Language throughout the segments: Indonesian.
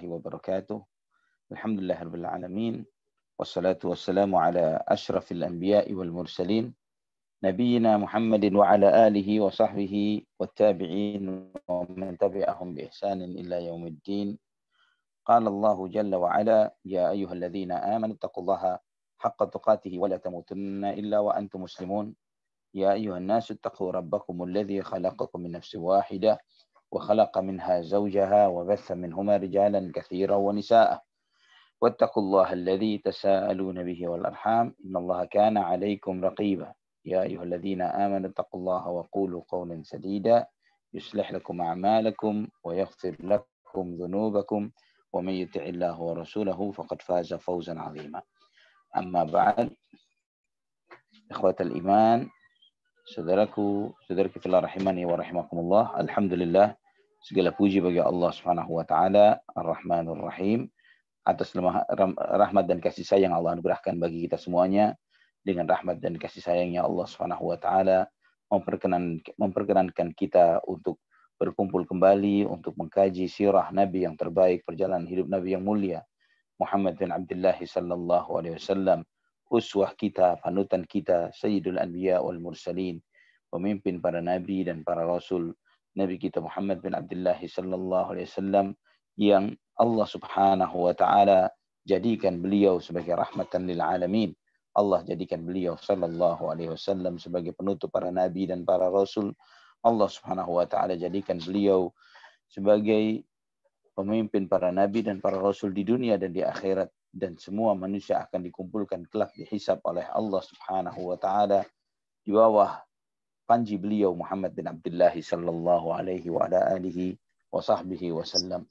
warahmatullahi wabarakatuh. Alhamdulillahirabbil alamin. Wassalatu wassalamu ala asyrafil anbiya'i wal mursalin nabiyyina Muhammadin wa ala alihi wa sahbihi wattabi'in wa man tabi'ahum bi ihsanin ila yaumiddin. Qala Allah jalla wa ala ya ayyuhalladzina amanu taqullaha haqqa tuqatih wa la tamutunna illa wa antum muslimun. Ya ayyuhan nasu taqu rabbakumul ladzi khalaqakum min nafsin wahidah وخلق منها زوجها وبث منهما رجالا كثيرا ونساء واتقوا الله الذي تساءلون به والأرحام إن الله كان عليكم رقيبا يا أيها الذين آمنوا اتقوا الله وقولوا قولا سديدا يصلح لكم أعمالكم ويغفر لكم ذنوبكم ومن يطع الله ورسوله فقد فاز فوزا عظيما أما بعد إخوة الإيمان saudaraku fillah rahimani wa rahimakumullah. Alhamdulillah, segala puji bagi Allah Subhanahu wa taala Ar-Rahmanur Rahim atas rahmat dan kasih sayang Allah anugerahkan bagi kita semuanya. Dengan rahmat dan kasih sayangnya Allah Subhanahu wa taala memperkenankan kita untuk berkumpul kembali untuk mengkaji sirah Nabi yang terbaik, perjalanan hidup Nabi yang mulia Muhammad bin Abdullah sallallahu alaihi wasallam, uswah kita, panutan kita, Sayyidul Anbiya wal Mursalin, pemimpin para nabi dan para rasul, Nabi kita Muhammad bin Abdullah sallallahu alaihi wasallam yang Allah Subhanahu wa taala jadikan beliau sebagai rahmatan lil alamin. Allah jadikan beliau sallallahu alaihi wasallam sebagai penutup para nabi dan para rasul. Allah Subhanahu wa taala jadikan beliau sebagai pemimpin para nabi dan para rasul di dunia dan di akhirat, dan semua manusia akan dikumpulkan kelak dihisab oleh Allah Subhanahu wa taala di bawah panji beliau Muhammad bin Abdullah sallallahu alaihi wa ala alihi wa sahbihi wasallam.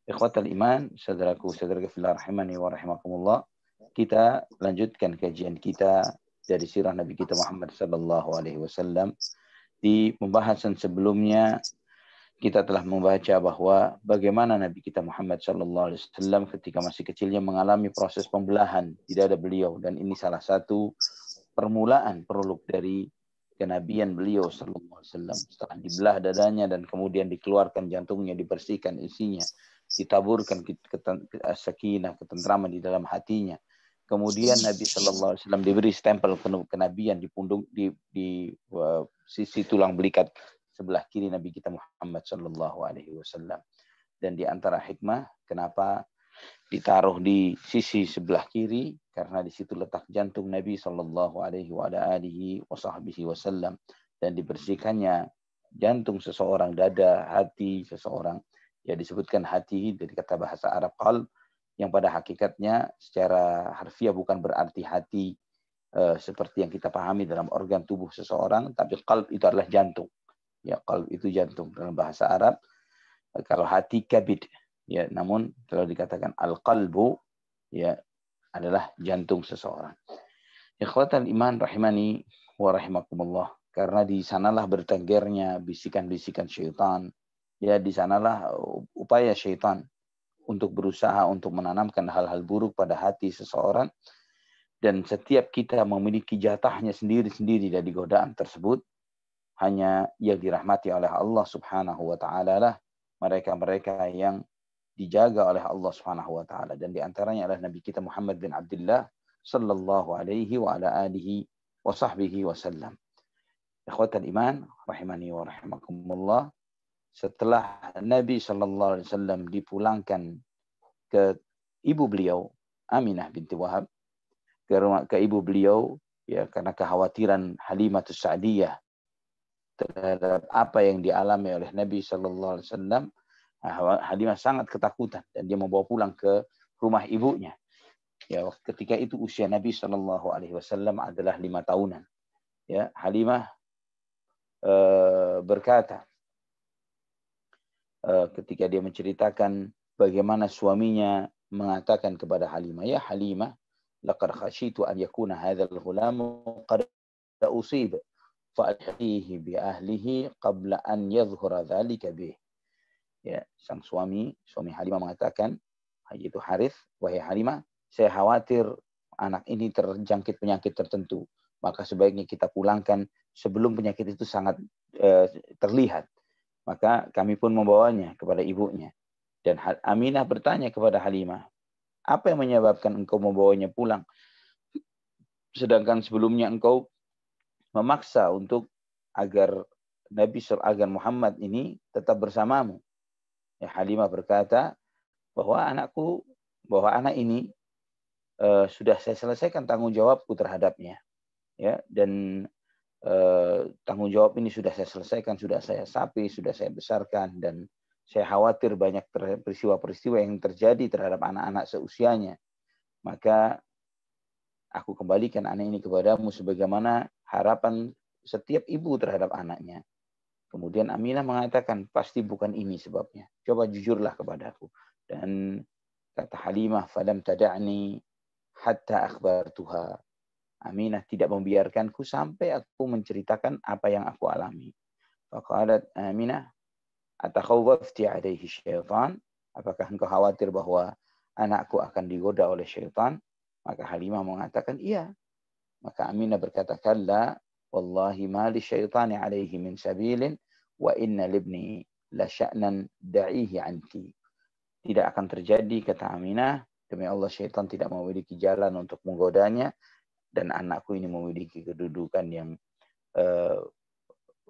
Ikhwatal iman, saudaraku fillah rahimani wa rahimakumullah. Kita lanjutkan kajian kita dari sirah Nabi kita Muhammad sallallahu alaihi wasallam. Di pembahasan sebelumnya kita telah membaca bahwa bagaimana Nabi kita Muhammad sallallahu alaihi wasallam ketika masih kecilnya mengalami proses pembelahan di dada beliau, dan ini salah satu permulaan prolog dari kenabian beliau sallallahu alaihi wasallam. Setelah dibelah dadanya dan kemudian dikeluarkan jantungnya, dibersihkan isinya, ditaburkan sakinah, ketentraman di dalam hatinya. Kemudian Nabi sallallahu alaihi wasallam diberi stempel kenabian di punduk di sisi tulang belikat sebelah kiri Nabi kita Muhammad sallallahu alaihi wasallam. Dan di antara hikmah kenapa ditaruh di sisi sebelah kiri, karena di situ letak jantung Nabi sallallahu alaihi wasallam, dan dibersihkannya jantung seseorang, dada, hati seseorang. Ya, disebutkan hati dari kata bahasa Arab qalb, yang pada hakikatnya secara harfiah bukan berarti hati seperti yang kita pahami dalam organ tubuh seseorang, tapi qalb itu adalah jantung. Ya, qalb itu jantung dalam bahasa Arab. Kalau hati kabid. Ya, namun kalau dikatakan al-qalbu, ya, adalah jantung seseorang. Ikhwatal iman rahimani wa rahimakumullah. Karena di sanalah bertenggernya bisikan-bisikan syaitan. Ya, di sanalah upaya syaitan untuk berusaha untuk menanamkan hal-hal buruk pada hati seseorang. Dan setiap kita memiliki jatahnya sendiri-sendiri dari godaan tersebut. Hanya yang dirahmati oleh Allah Subhanahu wa taala lah mereka-mereka yang dijaga oleh Allah Subhanahu wa taala, dan di antaranya adalah Nabi kita Muhammad bin Abdullah sallallahu alaihi wa ala alihi wa sahbihi wasallam. Ikhwatal iman rahimani wa rahimakumullah, setelah Nabi sallallahu alaihi wasallam dipulangkan ke ibu beliau Aminah binti Wahab, ke ibu beliau, ya, karena kekhawatiran Halimatus Sa'diyah terhadap apa yang dialami oleh Nabi sallallahu alaihi wasallam, Halimah sangat ketakutan dan dia membawa pulang ke rumah ibunya. Ya, ketika itu usia Nabi sallallahu alaihi wasallam adalah 5 tahunan. Ya, Halimah berkata ketika dia menceritakan bagaimana suaminya mengatakan kepada Halimah, "Ya Halimah, laqad khashitu an yakuna hadzal ghulamu qad usib fa'tihi bi ahlihi qabla an yadhhura dzalika bih." Ya, sang suami Halimah mengatakan, yaitu Harith, "Wahai Halimah, saya khawatir anak ini terjangkit penyakit tertentu, maka sebaiknya kita pulangkan sebelum penyakit itu sangat terlihat." Maka kami pun membawanya kepada ibunya. Dan Aminah bertanya kepada Halimah, apa yang menyebabkan engkau membawanya pulang? Sedangkan sebelumnya engkau memaksa untuk agar agar Muhammad ini tetap bersamamu. Ya, Halimah berkata bahwa anak ini sudah saya selesaikan tanggung jawabku terhadapnya. Ya, dan tanggung jawab ini sudah saya selesaikan, sudah saya sapi, sudah saya besarkan, dan saya khawatir banyak peristiwa-peristiwa yang terjadi terhadap anak-anak seusianya. Maka aku kembalikan anak ini kepadamu sebagaimana harapan setiap ibu terhadap anaknya. Kemudian Aminah mengatakan, pasti bukan ini sebabnya. Coba jujurlah kepadaku. Dan kata Halimah, falam tada'ni hatta akhbartuha. Aminah tidak membiarkanku sampai aku menceritakan apa yang aku alami. Faqalat Aminah, atakhawwafti alaihi syaitan? Apakah engkau khawatir bahwa anakku akan digoda oleh syaitan? Maka Halimah mengatakan, iya. Maka Aminah berkata, kalla, wallahi ma li syaitani alaihi min sabilin, wa inna libni la sya'nan da'ihi anki. Tidak akan terjadi, kata Aminah, demi Allah syaitan tidak memiliki jalan untuk menggodanya, dan anakku ini memiliki kedudukan yang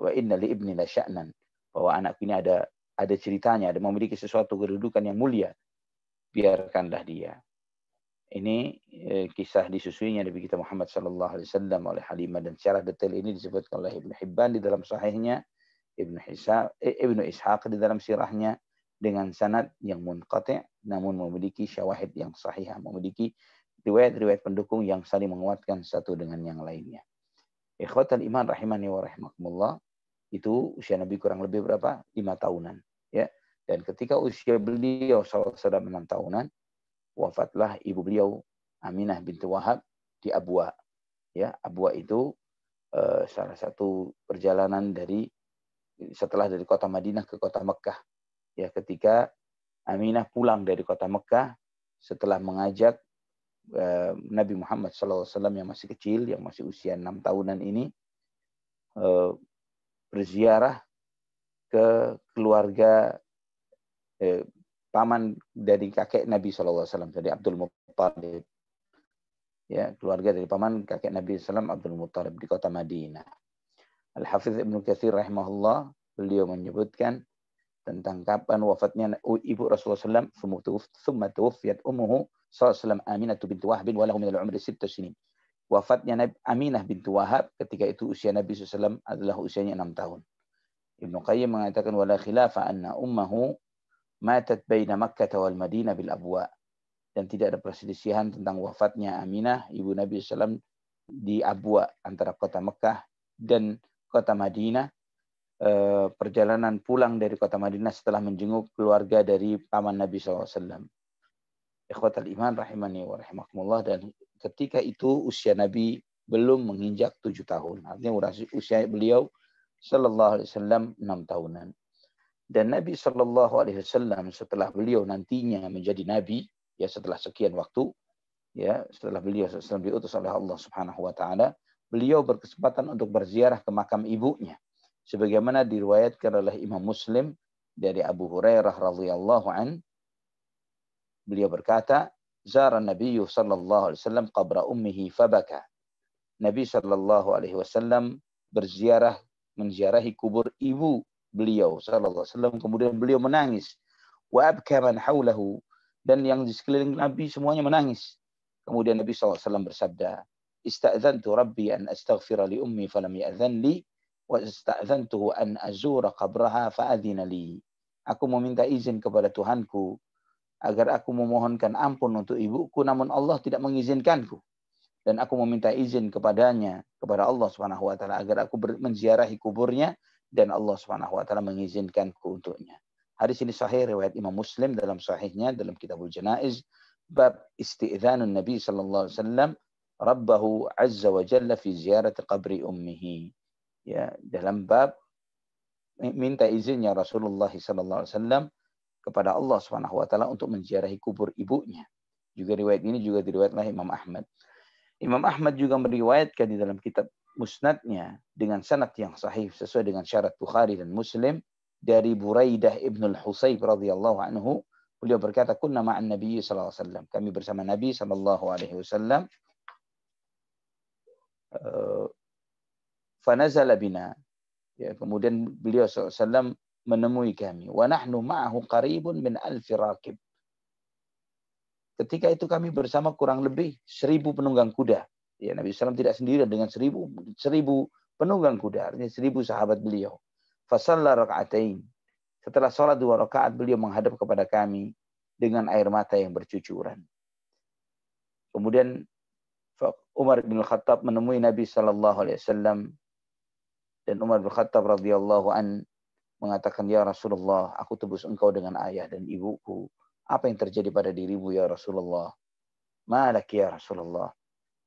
wa inna li ibni la sya'nan, bahwa anakku ini ada ceritanya, ada memiliki sesuatu kedudukan yang mulia. Biarkanlah dia. Ini kisah disusuinya Nabi kita Muhammad sallallahu alaihi wasallam oleh Halimah, dan secara detail ini disebutkan oleh Ibnu Hibban di dalam sahihnya, Ibnu Ishaq di dalam sirahnya dengan sanad yang munqati' namun memiliki syawahid yang sahih, memiliki riwayat-riwayat pendukung yang saling menguatkan satu dengan yang lainnya. Ikhwatal iman rahimani wa rahimakumullah, itu usia Nabi kurang lebih berapa? 5 tahunan, ya. Dan ketika usia beliau sallallahu alaihi wasallam 6 tahunan, wafatlah ibu beliau Aminah binti Wahab di Abwa. Ya, Abwa itu salah satu perjalanan setelah dari kota Madinah ke kota Mekkah. Ya, ketika Aminah pulang dari kota Mekkah setelah mengajak Nabi Muhammad SAW yang masih kecil, yang masih usia 6 tahunan ini berziarah ke keluarga paman dari kakek Nabi SAW, dari Abdul Muttalib. Ya, keluarga dari paman kakek Nabi SAW, Abdul Muttalib, di kota Madinah. Al-Hafidz Ibnu Katsir rahimahullah, beliau menyebutkan tentang kapan wafatnya ibu Rasulullah SAW, thumma tuwfiyat ummuhu SAW Aminah binti Wahb wa lahu min al-umri 6 sinin. Wafatnya Aminah binti Wahab ketika itu usia Nabi SAW adalah usianya 6 tahun. Ibnu Qayyim mengatakan wala khilafa anna ummuhu matat baina Makkah wal Madinah bil Abwa. Dan tidak ada perselisihan tentang wafatnya Aminah, ibu Nabi SAW, di Abwa, antara kota Mekah dan kota Madinah. Perjalanan pulang dari kota Madinah setelah menjenguk keluarga dari paman Nabi SAW. Ikhwatal iman rahimani wa rahimakumullah. Dan ketika itu usia Nabi belum menginjak 7 tahun. Artinya usia beliau sallallahu alaihi wasallam 6 tahunan. Dan Nabi sallallahu alaihi wasallam setelah beliau nantinya menjadi nabi, ya setelah sekian waktu, ya setelah beliau SAW diutus oleh Allah Subhanahu wa taala, beliau berkesempatan untuk berziarah ke makam ibunya. Sebagaimana diriwayatkan oleh Imam Muslim dari Abu Hurairah radhiyallahu an, beliau berkata, "Zara Nabi sallallahu alaihi wasallam qabra ummihi fabaka." Nabi sallallahu alaihi wasallam menziarahi kubur ibu beliau sallallahu alaihi wasallam, kemudian beliau menangis. Wa abka man haulahu, dan yang di sekeliling Nabi semuanya menangis. Kemudian Nabi sallallahu alaihi wasallam bersabda, "Ista'dzantu Rabbi an astaghfira li ummi falam ya'dzan li, wa ista'dzantuhu an azura qabraha fa'adzina li." Aku meminta izin kepada Tuhanku agar aku memohonkan ampun untuk ibuku, namun Allah tidak mengizinkanku. Dan aku meminta izin kepada Allah Subhanahu wa taala agar aku menziarahi kuburnya, dan Allah Subhanahu wa taala mengizinkanku untuknya. Hadis ini sahih riwayat Imam Muslim dalam sahihnya dalam Kitabul Janaiz, bab isti'dzanun Nabi sallallahu alaihi wasallam Rabbahu azza wa jalla fi ziyarati qabri ummihi. Ya, dalam bab minta izinnya Rasulullah sallallahu alaihi wasallam kepada Allah Subhanahu wa taala untuk menziarahi kubur ibunya. Juga riwayat ini juga diriwayatkan Imam Ahmad. Imam Ahmad juga meriwayatkan di dalam kitab Musnadnya dengan sanad yang sahih sesuai dengan syarat Bukhari dan Muslim dari Buraidah ibn al-Husayb radhiyallahu anhu, Beliau berkata, kunna ma'an Nabi sallallahu alaihi wasallam. Kami bersama Nabi sallallahu alaihi wasallam. Fanazala bina. Ya, kemudian beliau sallallahu alaihi wasallam menemui kami. Wa nahnu ma'ahu qaribun min alfi rakib. Ketika itu kami bersama kurang lebih 1000 penunggang kuda. Ya, Nabi SAW tidak sendirian dengan 1000 penunggang kuda. Artinya 1000 sahabat beliau. Fasalla raka'atain. Setelah sholat 2 rakaat, beliau menghadap kepada kami dengan air mata yang bercucuran. Kemudian Umar bin Khattab menemui Nabi SAW, dan Umar bin Khattab radhiyallahu an mengatakan, ya Rasulullah, aku tebus engkau dengan ayah dan ibuku. Apa yang terjadi pada dirimu ya Rasulullah? Malak ya Rasulullah.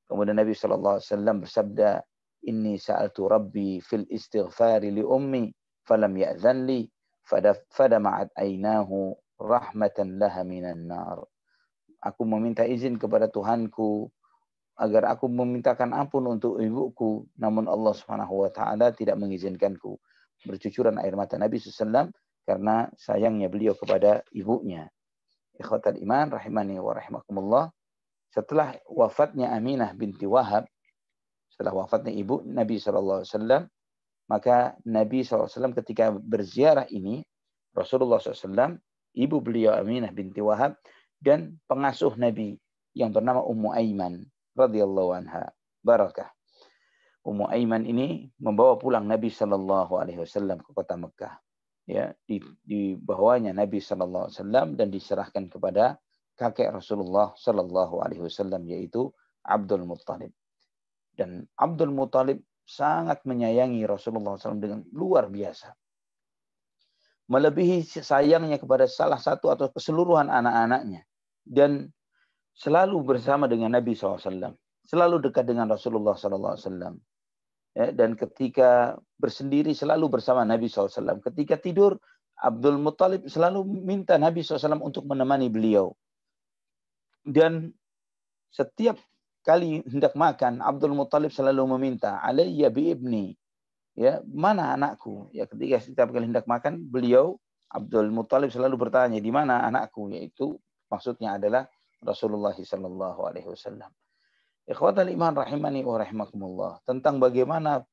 Kemudian Nabi SAW bersabda, inni sa'altu Rabbi fil istighfari li ummi falam ya'zan li fadama'at ainahu rahmatan laha minan nar. Aku meminta izin kepada Tuhanku agar aku memintakan ampun untuk ibuku, namun Allah Subhanahu wa taala tidak mengizinkanku. Bercucuran air mata Nabi SAW karena sayangnya beliau kepada ibunya. Ikhwatal iman rahimani wa rahimakumullah. Setelah wafatnya Aminah binti Wahab, setelah wafatnya ibu Nabi SAW, maka Nabi SAW ketika berziarah ini, Rasulullah SAW, ibu beliau Aminah binti Wahab, dan pengasuh Nabi yang bernama Ummu Aiman radhiyallahu anha. Barakah. Ummu Aiman ini membawa pulang Nabi SAW ke kota Mekah. Ya, dibawanya Nabi SAW dan diserahkan kepada kakek Rasulullah SAW, yaitu Abdul Muttalib. Dan Abdul Muttalib sangat menyayangi Rasulullah SAW dengan luar biasa. Melebihi sayangnya kepada salah satu atau keseluruhan anak-anaknya. Dan selalu bersama dengan Nabi SAW. Selalu dekat dengan Rasulullah SAW. Ya, dan ketika bersendiri selalu bersama Nabi SAW. Ketika tidur, Abdul Muttalib selalu minta Nabi SAW untuk menemani beliau. Dan setiap kali hendak makan, Abdul Muttalib selalu meminta, alayya bi ibni. Ya, mana anakku? Ya, ketika setiap kali hendak makan, beliau Abdul Muttalib selalu bertanya, di mana anakku? Yaitu maksudnya adalah Rasulullah sallallahu alaihi wasallam. Ikhwatal iman rahimani wa rahimakumullah. Tentang bagaimana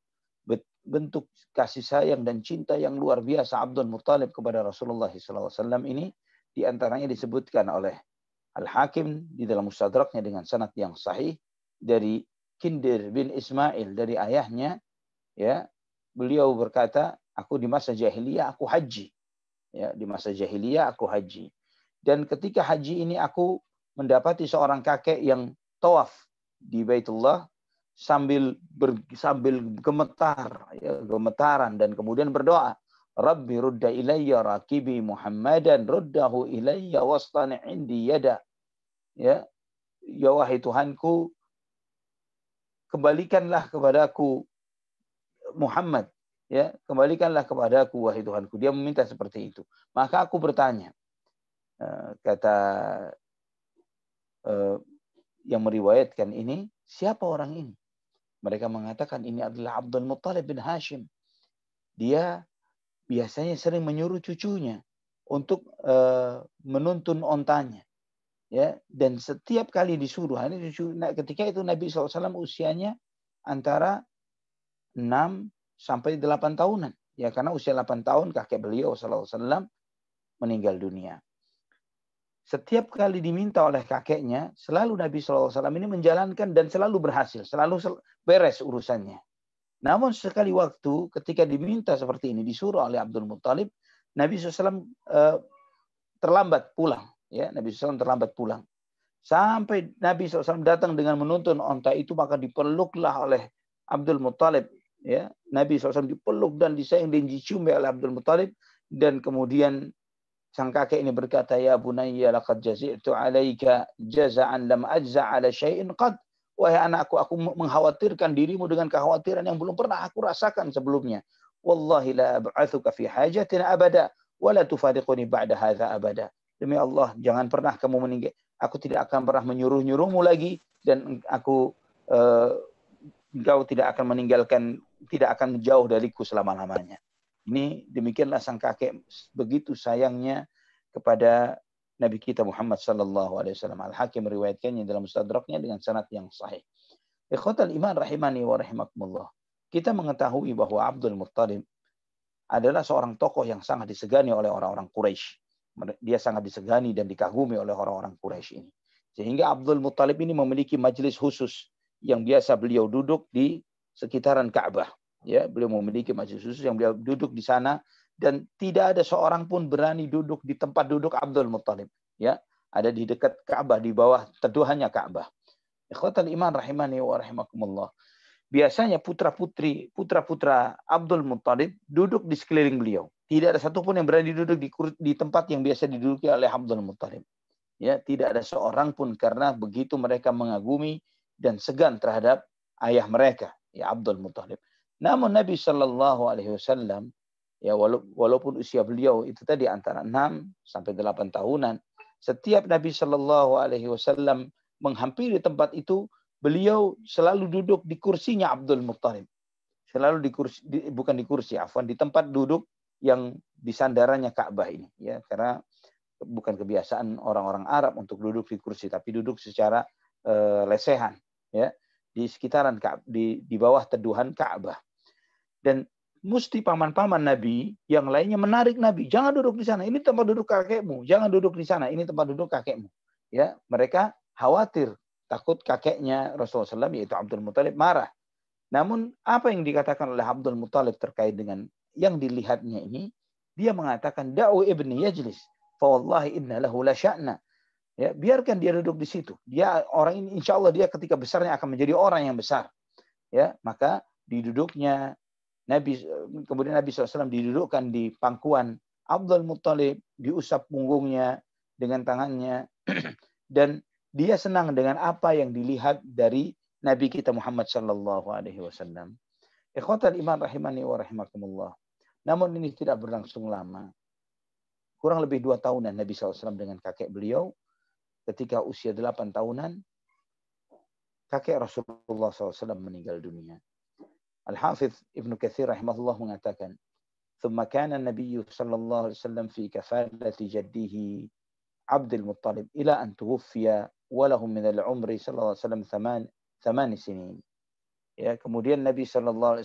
bentuk kasih sayang dan cinta yang luar biasa Abdul Muttalib kepada Rasulullah sallallahu alaihi wasallam ini, di antaranya disebutkan oleh Al-Hakim di dalam Mustadraknya dengan sanad yang sahih dari Kindir bin Ismail dari ayahnya, ya, beliau berkata, aku di masa jahiliyah aku haji. Ya, di masa jahiliyah aku haji. Dan ketika haji ini aku mendapati seorang kakek yang tawaf di Baitullah sambil gemetar, ya, gemetaran, dan kemudian berdoa, Rabbi rudda ilayya rakibi Muhammadan ruddahu ilayya wastani indi yada. Ya, ya wahai Tuhanku, kembalikanlah kepadaku Muhammad, ya, kembalikanlah kepadaku wahai Tuhanku. Dia meminta seperti itu. Maka aku bertanya, kata yang meriwayatkan ini, siapa orang ini? Mereka mengatakan ini adalah Abdul Muttalib bin Hashim. Dia biasanya sering menyuruh cucunya untuk menuntun ontanya. Ya, dan setiap kali disuruh, ketika itu Nabi SAW usianya antara 6 sampai 8 tahunan. Ya, karena usia 8 tahun kakek beliau SAW meninggal dunia. Setiap kali diminta oleh kakeknya, selalu Nabi SAW ini menjalankan dan selalu berhasil, selalu beres urusannya. Namun sekali waktu ketika diminta seperti ini, disuruh oleh Abdul Muttalib, Nabi SAW terlambat pulang. Ya, Nabi SAW terlambat pulang. Sampai Nabi SAW datang dengan menuntun onta itu, maka dipeluklah oleh Abdul Muttalib. Ya, Nabi SAW dipeluk dan disayang dan dicium oleh Abdul Muttalib. Dan kemudian sang kakek ini berkata, ya bunayya laqad jazi'tu 'alaika jaza'an lam ajza' 'ala syai'in qad. Wahai anakku, aku mengkhawatirkan dirimu dengan kekhawatiran yang belum pernah aku rasakan sebelumnya. Wallahi la ab'atsuka fi hajatin abada wa la tufariquni ba'da hadza abada. Demi Allah, jangan pernah kamu meninggal. Aku tidak akan pernah menyuruh-nyuruhmu lagi, dan engkau tidak akan meninggalkan, tidak akan jauh dariku selama-lamanya. Ini demikianlah sang kakek begitu sayangnya kepada Nabi kita Muhammad sallallahu alaihi wasallam. Al-Hakim meriwayatkannya dalam Mustadraknya dengan sanad yang sahih. Ikhwatal iman rahimani wa rahimakumullah. Kita mengetahui bahwa Abdul Muttalib adalah seorang tokoh yang sangat disegani oleh orang-orang Quraisy. Dia sangat disegani dan dikagumi oleh orang-orang Quraisy ini. Sehingga Abdul Muttalib ini memiliki majelis khusus yang biasa beliau duduk di sekitaran Ka'bah. Ya, beliau memiliki majelis khusus yang beliau duduk di sana dan tidak ada seorang pun berani duduk di tempat duduk Abdul Muttalib. Ya, ada di dekat Ka'bah, di bawah teduhannya Ka'bah. Ikhwatal iman rahimani wa rahimakumullah. Biasanya putra-putra Abdul Muttalib duduk di sekeliling beliau. Tidak ada satupun yang berani duduk di tempat yang biasa diduduki oleh Abdul Muttalib. Ya, tidak ada seorang pun karena begitu mereka mengagumi dan segan terhadap ayah mereka, ya Abdul Muttalib. Namun Nabi Shallallahu Alaihi Wasallam, ya walaupun usia beliau itu tadi antara 6 sampai 8 tahunan, setiap Nabi Shallallahu Alaihi Wasallam menghampiri tempat itu, beliau selalu duduk di kursinya Abdul Muttalib. Selalu di kursi, bukan di kursi, afwan, di tempat duduk yang di sandarannya Ka'bah ini, ya, karena bukan kebiasaan orang-orang Arab untuk duduk di kursi, tapi duduk secara lesehan, ya, di sekitaran di bawah teduhan Ka'bah. Dan mesti paman-paman Nabi yang lainnya menarik Nabi, jangan duduk di sana, ini tempat duduk kakekmu, jangan duduk di sana, ini tempat duduk kakekmu. Ya, mereka khawatir, takut kakeknya Rasulullah SAW, yaitu Abdul Muttalib, marah. Namun apa yang dikatakan oleh Abdul Muttalib terkait dengan yang dilihatnya ini, dia mengatakan, da'u ibni yajlis, fa wallahi inna lahu la sya'na. Ya, biarkan dia duduk di situ. Dia orang ini insya Allah dia ketika besarnya akan menjadi orang yang besar. Ya, maka diduduknya Nabi, kemudian Nabi SAW didudukkan di pangkuan Abdul Muttalib, diusap punggungnya dengan tangannya, dan dia senang dengan apa yang dilihat dari Nabi kita Muhammad Sallallahu Alaihi Wasallam. Ikhwatal iman rahimani wa rahimakumullah. Namun ini tidak berlangsung lama. Kurang lebih 2 tahunan Nabi SAW dengan kakek beliau. Ketika usia 8 tahunan, kakek Rasulullah SAW meninggal dunia. Al-Hafidh Ibnu Katsir rahimahullah mengatakan, ثم كان النبي صلى الله عليه وسلم في كفالة جده عبد المطلب إلى أن توفي وله من العمر صلى الله عليه وسلم 8 سنين. Ya, kemudian Nabi SAW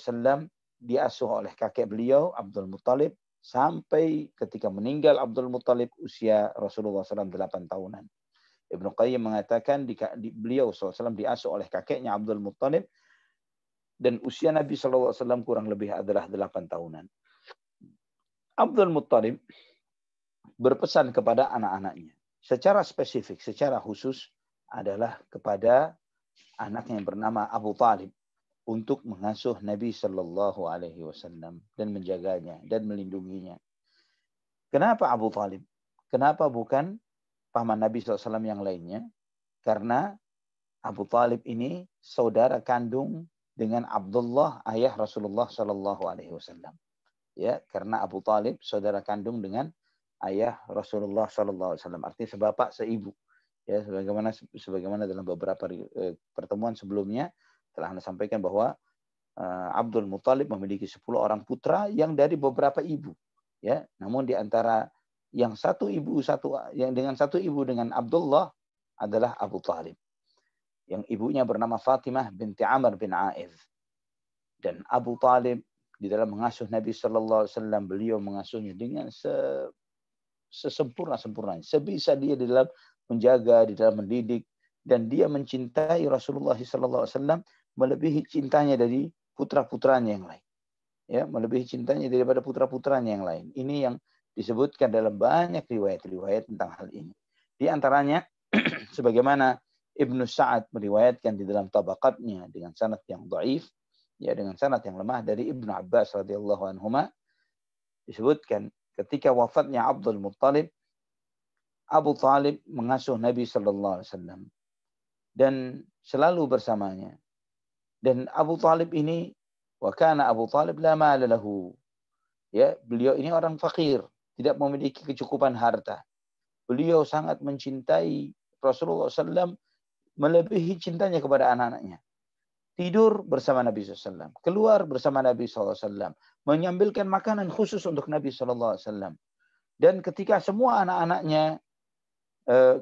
diasuh oleh kakek beliau Abdul Muttalib sampai ketika meninggal Abdul Muttalib usia Rasulullah SAW 8 tahunan. Ibnu Qayyim mengatakan beliau SAW diasuh oleh kakeknya Abdul Muttalib dan usia Nabi SAW kurang lebih adalah 8 tahunan. Abdul Muttalib berpesan kepada anak-anaknya secara spesifik, secara khusus adalah kepada anaknya yang bernama Abu Talib untuk mengasuh Nabi Sallallahu Alaihi Wasallam dan menjaganya dan melindunginya. Kenapa Abu Talib? Kenapa bukan paman Nabi SAW yang lainnya? Karena Abu Talib ini saudara kandung dengan Abdullah, ayah Rasulullah Sallallahu Alaihi Wasallam. Ya, karena Abu Talib saudara kandung dengan ayah Rasulullah Sallallahu Alaihi Wasallam. Artinya sebapak seibu. Ya, sebagaimana dalam beberapa pertemuan sebelumnya telah Anda sampaikan bahwa Abdul Muttalib memiliki 10 orang putra yang dari beberapa ibu. Ya, namun di antara yang dengan satu ibu dengan Abdullah adalah Abu Talib. Yang ibunya bernama Fatimah binti Amr bin Aiz. Dan Abu Talib di dalam mengasuh Nabi Sallallahu Alaihi Wasallam, beliau mengasuhnya dengan sesempurna-sempurnanya. Sebisa dia di dalam menjaga, di dalam mendidik, dan dia mencintai Rasulullah Sallallahu Alaihi Wasallam melebihi cintanya dari putra-putranya yang lain. Ya, melebihi cintanya daripada putra-putranya yang lain. Ini yang disebutkan dalam banyak riwayat-riwayat tentang hal ini. Di antaranya sebagaimana Ibnu Sa'ad meriwayatkan di dalam tabaqatnya dengan sanad yang dhaif, ya, dengan sanad yang lemah dari Ibnu Abbas radhiyallahu anhuma, disebutkan ketika wafatnya Abdul Muttalib, Abu Talib mengasuh Nabi Sallallahu Alaihi Wasallam dan selalu bersamanya. Dan Abu Talib ini, wa kana Abu Talib la mala lahu. Ya, beliau ini orang fakir, tidak memiliki kecukupan harta. Beliau sangat mencintai Rasulullah SAW melebihi cintanya kepada anak-anaknya. Tidur bersama Nabi SAW, keluar bersama Nabi SAW, menyambilkan makanan khusus untuk Nabi SAW. Dan ketika semua anak-anaknya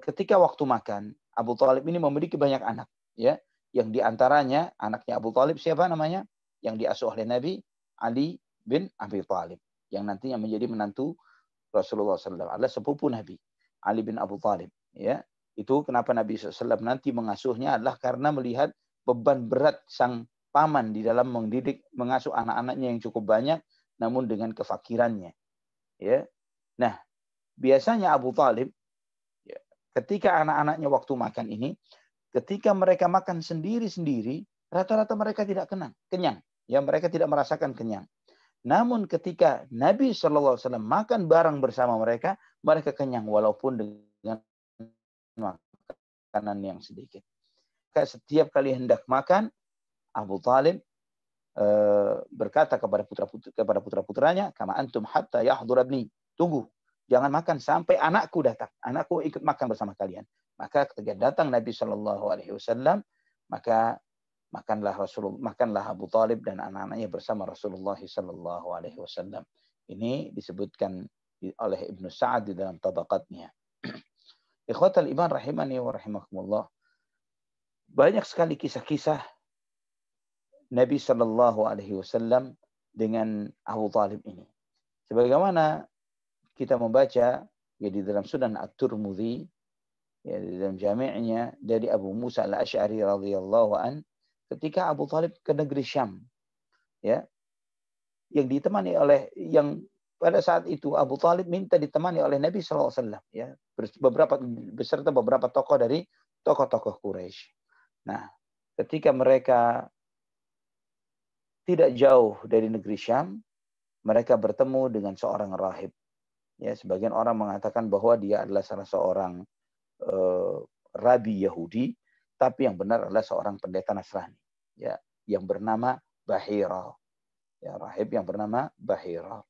ketika waktu makan, Abu Thalib ini memiliki banyak anak, ya, yang diantaranya anaknya Abu Thalib siapa namanya? Yang diasuh oleh Nabi, Ali bin Abi Thalib, yang nantinya menjadi menantu Rasulullah SAW, adalah sepupu Nabi, Ali bin Abu Thalib. Ya, itu kenapa Nabi SAW nanti mengasuhnya adalah karena melihat beban berat sang paman di dalam mendidik, mengasuh anak-anaknya yang cukup banyak, namun dengan kefakirannya. Ya, nah biasanya Abu Thalib, ya, ketika anak-anaknya waktu makan ini, ketika mereka makan sendiri-sendiri, rata-rata mereka tidak kenyang. Ya, mereka tidak merasakan kenyang. Namun ketika Nabi SAW makan bareng bersama mereka, mereka kenyang walaupun dengan makanan yang sedikit. Setiap kali hendak makan, Abu Thalib berkata kepada putra-putranya, kama antum hatta yahdura ibni, tunggu, jangan makan sampai anakku datang, anakku ikut makan bersama kalian. Maka ketika datang Nabi SAW, maka makanlah Abu Thalib dan anak-anaknya bersama Rasulullah SAW. Ini disebutkan oleh Ibnu Sa'ad di dalam tabaqatnya. Ikhwatal iman rahimani wa rahimakumullah. Banyak sekali kisah-kisah Nabi SAW dengan Abu Thalib ini. Sebagaimana kita membaca ya di dalam Sunan At-Tirmidzi, ya di dalam jami'nya dari Abu Musa Al-Asy'ari radhiyallahu an, ketika Abu Thalib ke negeri Syam, ya, yang ditemani oleh, yang pada saat itu Abu Thalib minta ditemani oleh Nabi SAW, ya, beserta beberapa tokoh dari tokoh-tokoh Quraisy. Nah, ketika mereka tidak jauh dari negeri Syam, mereka bertemu dengan seorang rahib. Ya, sebagian orang mengatakan bahwa dia adalah salah seorang rabi Yahudi, tapi yang benar adalah seorang pendeta Nasrani, ya, yang bernama Bahira. Ya, rahib yang bernama Bahira.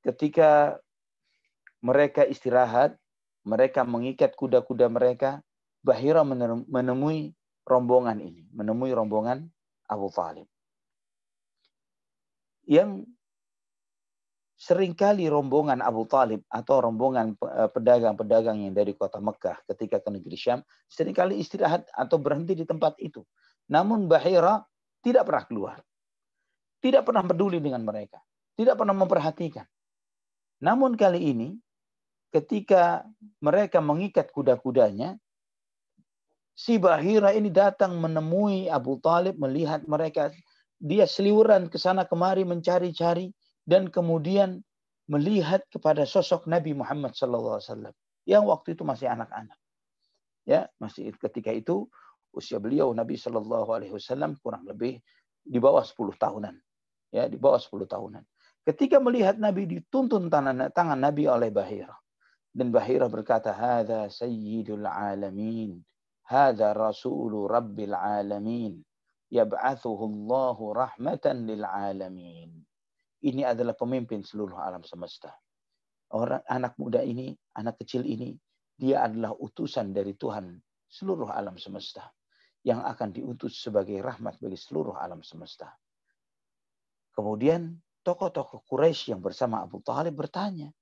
Ketika mereka istirahat, mereka mengikat kuda-kuda mereka, Bahira menemui rombongan ini, menemui rombongan Abu Thalib. Yang seringkali rombongan Abu Thalib atau rombongan pedagang-pedagang yang dari kota Mekah ketika ke negeri Syam, seringkali istirahat atau berhenti di tempat itu. Namun Bahira tidak pernah keluar. Tidak pernah peduli dengan mereka. Tidak pernah memperhatikan. Namun kali ini, ketika mereka mengikat kuda-kudanya, si Bahira ini datang menemui Abu Thalib, melihat mereka. Dia seliweran ke sana kemari mencari-cari, dan kemudian melihat kepada sosok Nabi Muhammad SAW yang waktu itu masih anak-anak. Ya, masih ketika itu usia beliau Nabi SAW kurang lebih di bawah 10 tahunan. Ya, di bawah 10 tahunan. Ketika melihat Nabi, dituntun tangan Nabi oleh Bahira. Dan Bahira berkata, "Hadza sayyidul alamin, hadza rasulu rabbil alamin, yab'athuhu Allahu rahmatan lil alamin." Ini adalah pemimpin seluruh alam semesta. Anak muda ini, anak kecil ini, dia adalah utusan dari Tuhan seluruh alam semesta, yang akan diutus sebagai rahmat bagi seluruh alam semesta. Kemudian tokoh-tokoh Quraisy yang bersama Abu Thalib bertanya,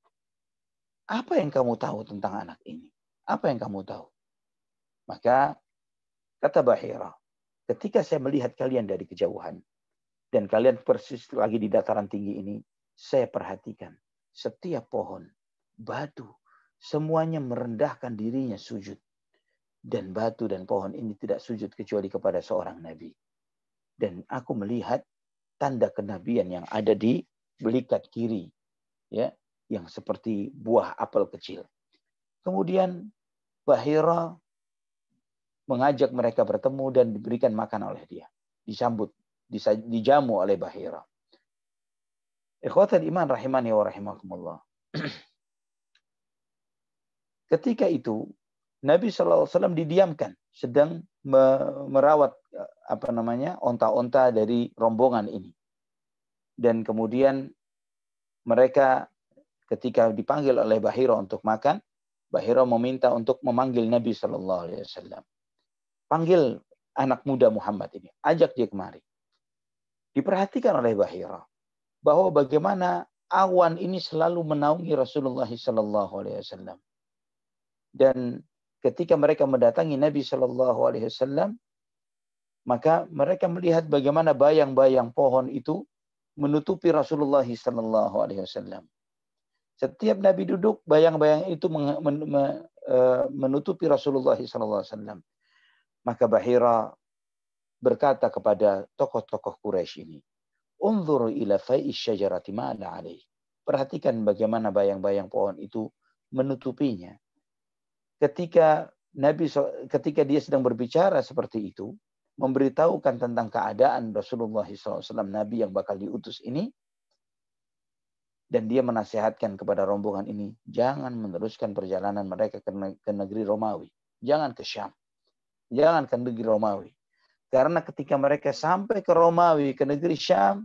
apa yang kamu tahu tentang anak ini? Apa yang kamu tahu? Maka kata Bahira, ketika saya melihat kalian dari kejauhan, dan kalian persis lagi di dataran tinggi ini, saya perhatikan setiap pohon, batu, semuanya merendahkan dirinya sujud. Dan batu dan pohon ini tidak sujud kecuali kepada seorang nabi. Dan aku melihat tanda kenabian yang ada di belikat kiri, ya, yang seperti buah apel kecil. Kemudian Bahira mengajak mereka bertemu dan diberikan makan oleh dia. Disambut, dijamu oleh Bahira. Ikhwatal iman rahimani wa rahimakumullah. Ketika itu Nabi SAW didiamkan, sedang merawat onta-onta dari rombongan ini. Dan kemudian mereka ketika dipanggil oleh Bahira untuk makan, Bahira meminta untuk memanggil Nabi SAW. Panggil anak muda Muhammad ini, ajak dia kemari. Diperhatikan oleh Bahira bahwa bagaimana awan ini selalu menaungi Rasulullah sallallahu alaihi wasallam. Dan ketika mereka mendatangi Nabi sallallahu alaihi wasallam, maka mereka melihat bagaimana bayang-bayang pohon itu menutupi Rasulullah sallallahu alaihi wasallam. Setiap Nabi duduk, bayang-bayang itu menutupi Rasulullah sallallahu alaihi wasallam. Maka Bahira berkata kepada tokoh-tokoh Quraisy ini, "Unzur ila fai'is syajarati ma'ala alaih." Perhatikan bagaimana bayang-bayang pohon itu menutupinya. Ketika dia sedang berbicara seperti itu, memberitahukan tentang keadaan Rasulullah SAW, Nabi yang bakal diutus ini, dan dia menasihatkan kepada rombongan ini, jangan meneruskan perjalanan mereka ke negeri Romawi. Jangan ke Syam. Jangan ke negeri Romawi. Karena ketika mereka sampai ke Romawi, ke negeri Syam,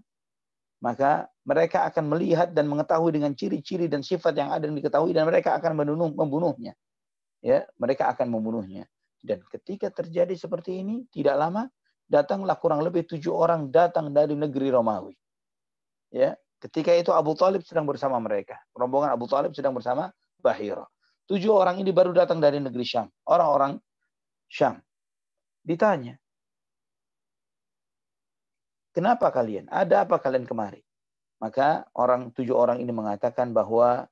maka mereka akan melihat dan mengetahui dengan ciri-ciri dan sifat yang ada yang diketahui, dan mereka akan membunuhnya. Ya, mereka akan membunuhnya. Dan ketika terjadi seperti ini, tidak lama datanglah kurang lebih 7 orang datang dari negeri Romawi. Ya, ketika itu Abu Talib sedang bersama mereka. Rombongan Abu Talib sedang bersama Bahira. 7 orang ini baru datang dari negeri Syam. Orang-orang Syam. Ditanya, kenapa kalian? Ada apa kalian kemari? Maka 7 orang ini mengatakan bahwa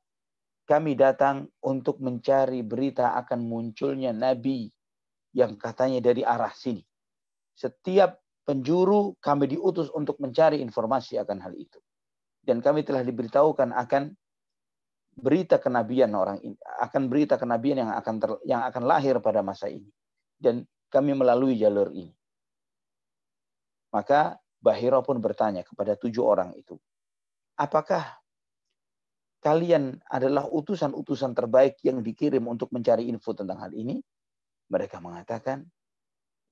kami datang untuk mencari berita akan munculnya Nabi yang katanya dari arah sini. Setiap penjuru kami diutus untuk mencari informasi akan hal itu. Dan kami telah diberitahukan akan berita kenabian orang ini, akan berita kenabian yang akan lahir pada masa ini. Dan kami melalui jalur ini. Maka Bahira pun bertanya kepada 7 orang itu, apakah kalian adalah utusan-utusan terbaik yang dikirim untuk mencari info tentang hal ini? Mereka mengatakan,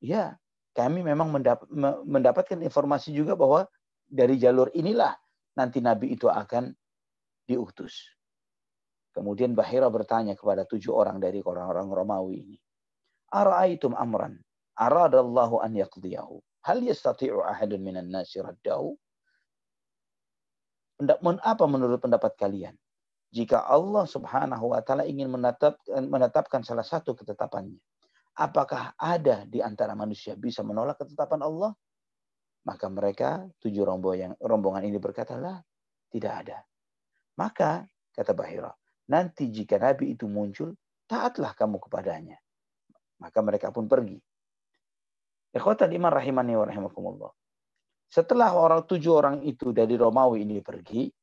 ya, kami memang mendapatkan informasi juga bahwa dari jalur inilah nanti Nabi itu akan diutus. Kemudian Bahira bertanya kepada 7 orang dari orang-orang Romawi ini, ara'aitum amran aradallahu an yaqdiyahu hal yastati'u ahadun minan nasi raddahu? Apa menurut pendapat kalian? Jika Allah Subhanahu wa taala ingin menetapkan salah satu ketetapannya, apakah ada di antara manusia bisa menolak ketetapan Allah? Maka mereka 7 rombongan ini berkata, lah, tidak ada. Maka kata Bahira, nanti jika Nabi itu muncul, taatlah kamu kepadanya. Maka mereka pun pergi. Ikhwatal iman rahimani wa rahimakumullah. Setelah 7 orang itu dari Romawi ini pergi,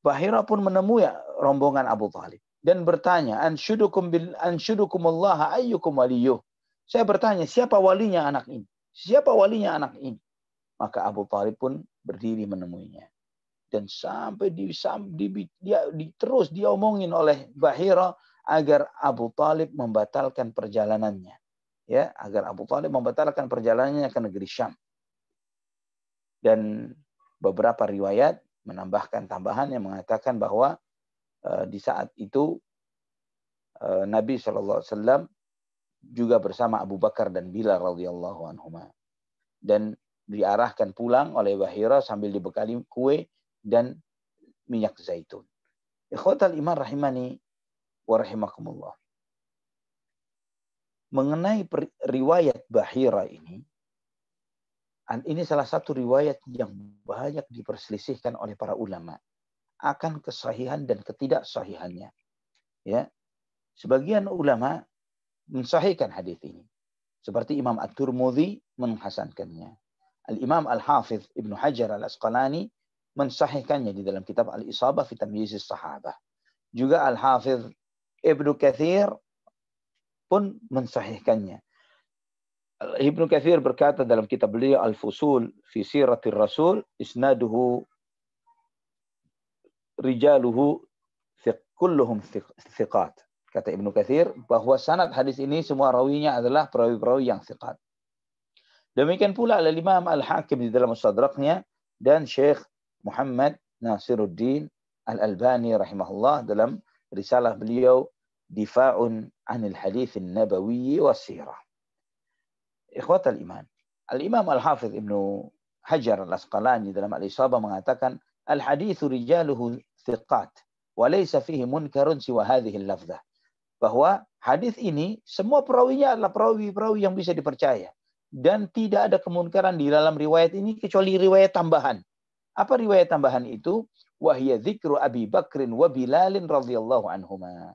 Bahira pun menemui rombongan Abu Talib dan bertanya, anshudukumullah ayyukum waliyuh. Saya bertanya, siapa walinya anak ini? Siapa walinya anak ini? Maka Abu Talib pun berdiri menemuinya. Dan sampai terus diomongin oleh Bahira agar Abu Talib membatalkan perjalanannya. Ya, agar Abu Talib membatalkan perjalanannya ke negeri Syam. Dan beberapa riwayat menambahkan tambahan yang mengatakan bahwa di saat itu Nabi SAW juga bersama Abu Bakar dan Bilal radhiyallahu anhuma, dan diarahkan pulang oleh Bahira sambil dibekali kue dan minyak zaitun. Ikhwatal iman rahimani wa rahimakumullah. Mengenai riwayat Bahira ini salah satu riwayat yang banyak diperselisihkan oleh para ulama akan kesahihan dan ketidaksahihannya. Ya, sebagian ulama mensahihkan hadis ini, seperti Imam At-Tirmidzi menghasankannya. Al-Imam Al-Hafidh Ibnu Hajar Al-Asqalani mensahihkannya di dalam kitab Al-Isabah fi Tamyiz as-Sahabah. Juga Al-Hafidh Ibnu Katsir pun mensahihkannya. Ibnu Katsir berkata dalam kitab beliau Al-Fusul fi Siratir Rasul, isnaduhu rijaluhu kulluhum thiqat. Kata Ibnu Katsir bahwa sanad hadis ini semua rawinya adalah perawi-perawi yang thiqat. Demikian pula Al-Imam Al-Hakim di dalam Mustadraknya dan Syekh Muhammad Nasiruddin Al-Albani rahimahullah dalam risalah beliau Difa'un 'anil Hadits an-Nabawi was-Sirah. Ikhwatal iman. Al-Imam Al-Hafidh Ibnu Hajar Al-Asqalani dalam Al-Isabah mengatakan al-haditsu rijaluhu thiqat wa laysa fihi munkarun siwa hadhihi al-lafzah. Bahwa hadis ini semua perawinya adalah perawi-perawi yang bisa dipercaya dan tidak ada kemunkaran di dalam riwayat ini kecuali riwayat tambahan. Apa riwayat tambahan itu? Wahya dzikru Abi Bakrin wa Bilalin radhiyallahu anhuma.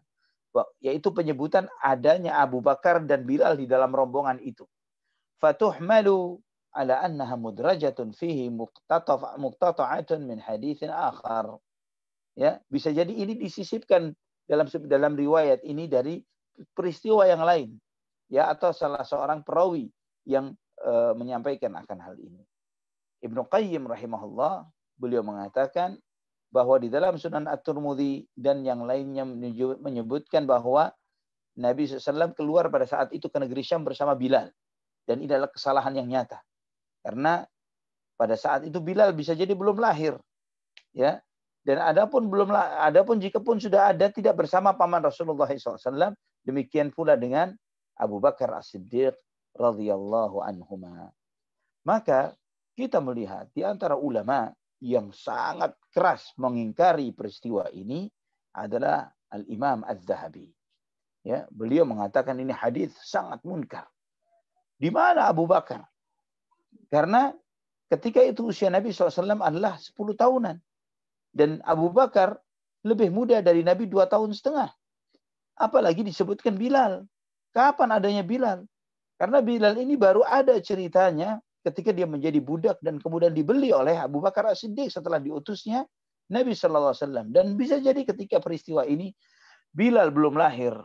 Yaitu penyebutan adanya Abu Bakar dan Bilal di dalam rombongan itu. Fatuhmalu ala annaha mudrajatun fihi muqtata'atun min haditsin akhar. Ya, bisa jadi ini disisipkan dalam riwayat ini dari peristiwa yang lain, ya, atau salah seorang perawi yang menyampaikan akan hal ini. Ibnu Qayyim rahimahullah, beliau mengatakan bahwa di dalam Sunan At-Tirmidzi dan yang lainnya menyebutkan bahwa Nabi SAW keluar pada saat itu ke negeri Syam bersama Bilal. Dan ini adalah kesalahan yang nyata. Karena pada saat itu Bilal bisa jadi belum lahir. Ya. Dan adapun jika pun sudah ada tidak bersama paman Rasulullah SAW, demikian pula dengan Abu Bakar As-Siddiq radhiyallahu anhuma. Maka kita melihat di antara ulama yang sangat keras mengingkari peristiwa ini adalah Al-Imam Az-Zahabi. Ya, beliau mengatakan ini hadis sangat munkar. Di mana Abu Bakar? Karena ketika itu usia Nabi SAW adalah 10 tahunan. Dan Abu Bakar lebih muda dari Nabi 2 tahun setengah. Apalagi disebutkan Bilal. Kapan adanya Bilal? Karena Bilal ini baru ada ceritanya ketika dia menjadi budak dan kemudian dibeli oleh Abu Bakar As-Siddiq setelah diutusnya Nabi SAW. Dan bisa jadi ketika peristiwa ini Bilal belum lahir.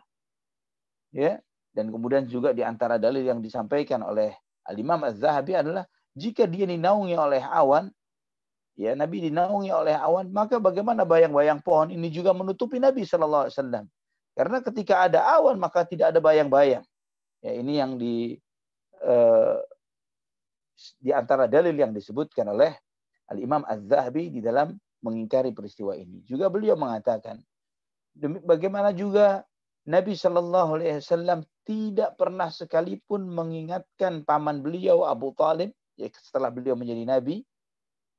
Ya. Dan kemudian juga di antara dalil yang disampaikan oleh Al-Imam Az-Zahabi adalah jika dia dinaungi oleh awan, ya, Nabi dinaungi oleh awan, maka bagaimana bayang-bayang pohon ini juga menutupi Nabi SAW. Karena ketika ada awan maka tidak ada bayang-bayang. Ya, ini yang di antara dalil yang disebutkan oleh Al-Imam Az-Zahabi di dalam mengingkari peristiwa ini. Juga beliau mengatakan, bagaimana juga Nabi SAW tidak pernah sekalipun mengingatkan paman beliau Abu Talib, ya, setelah beliau menjadi Nabi,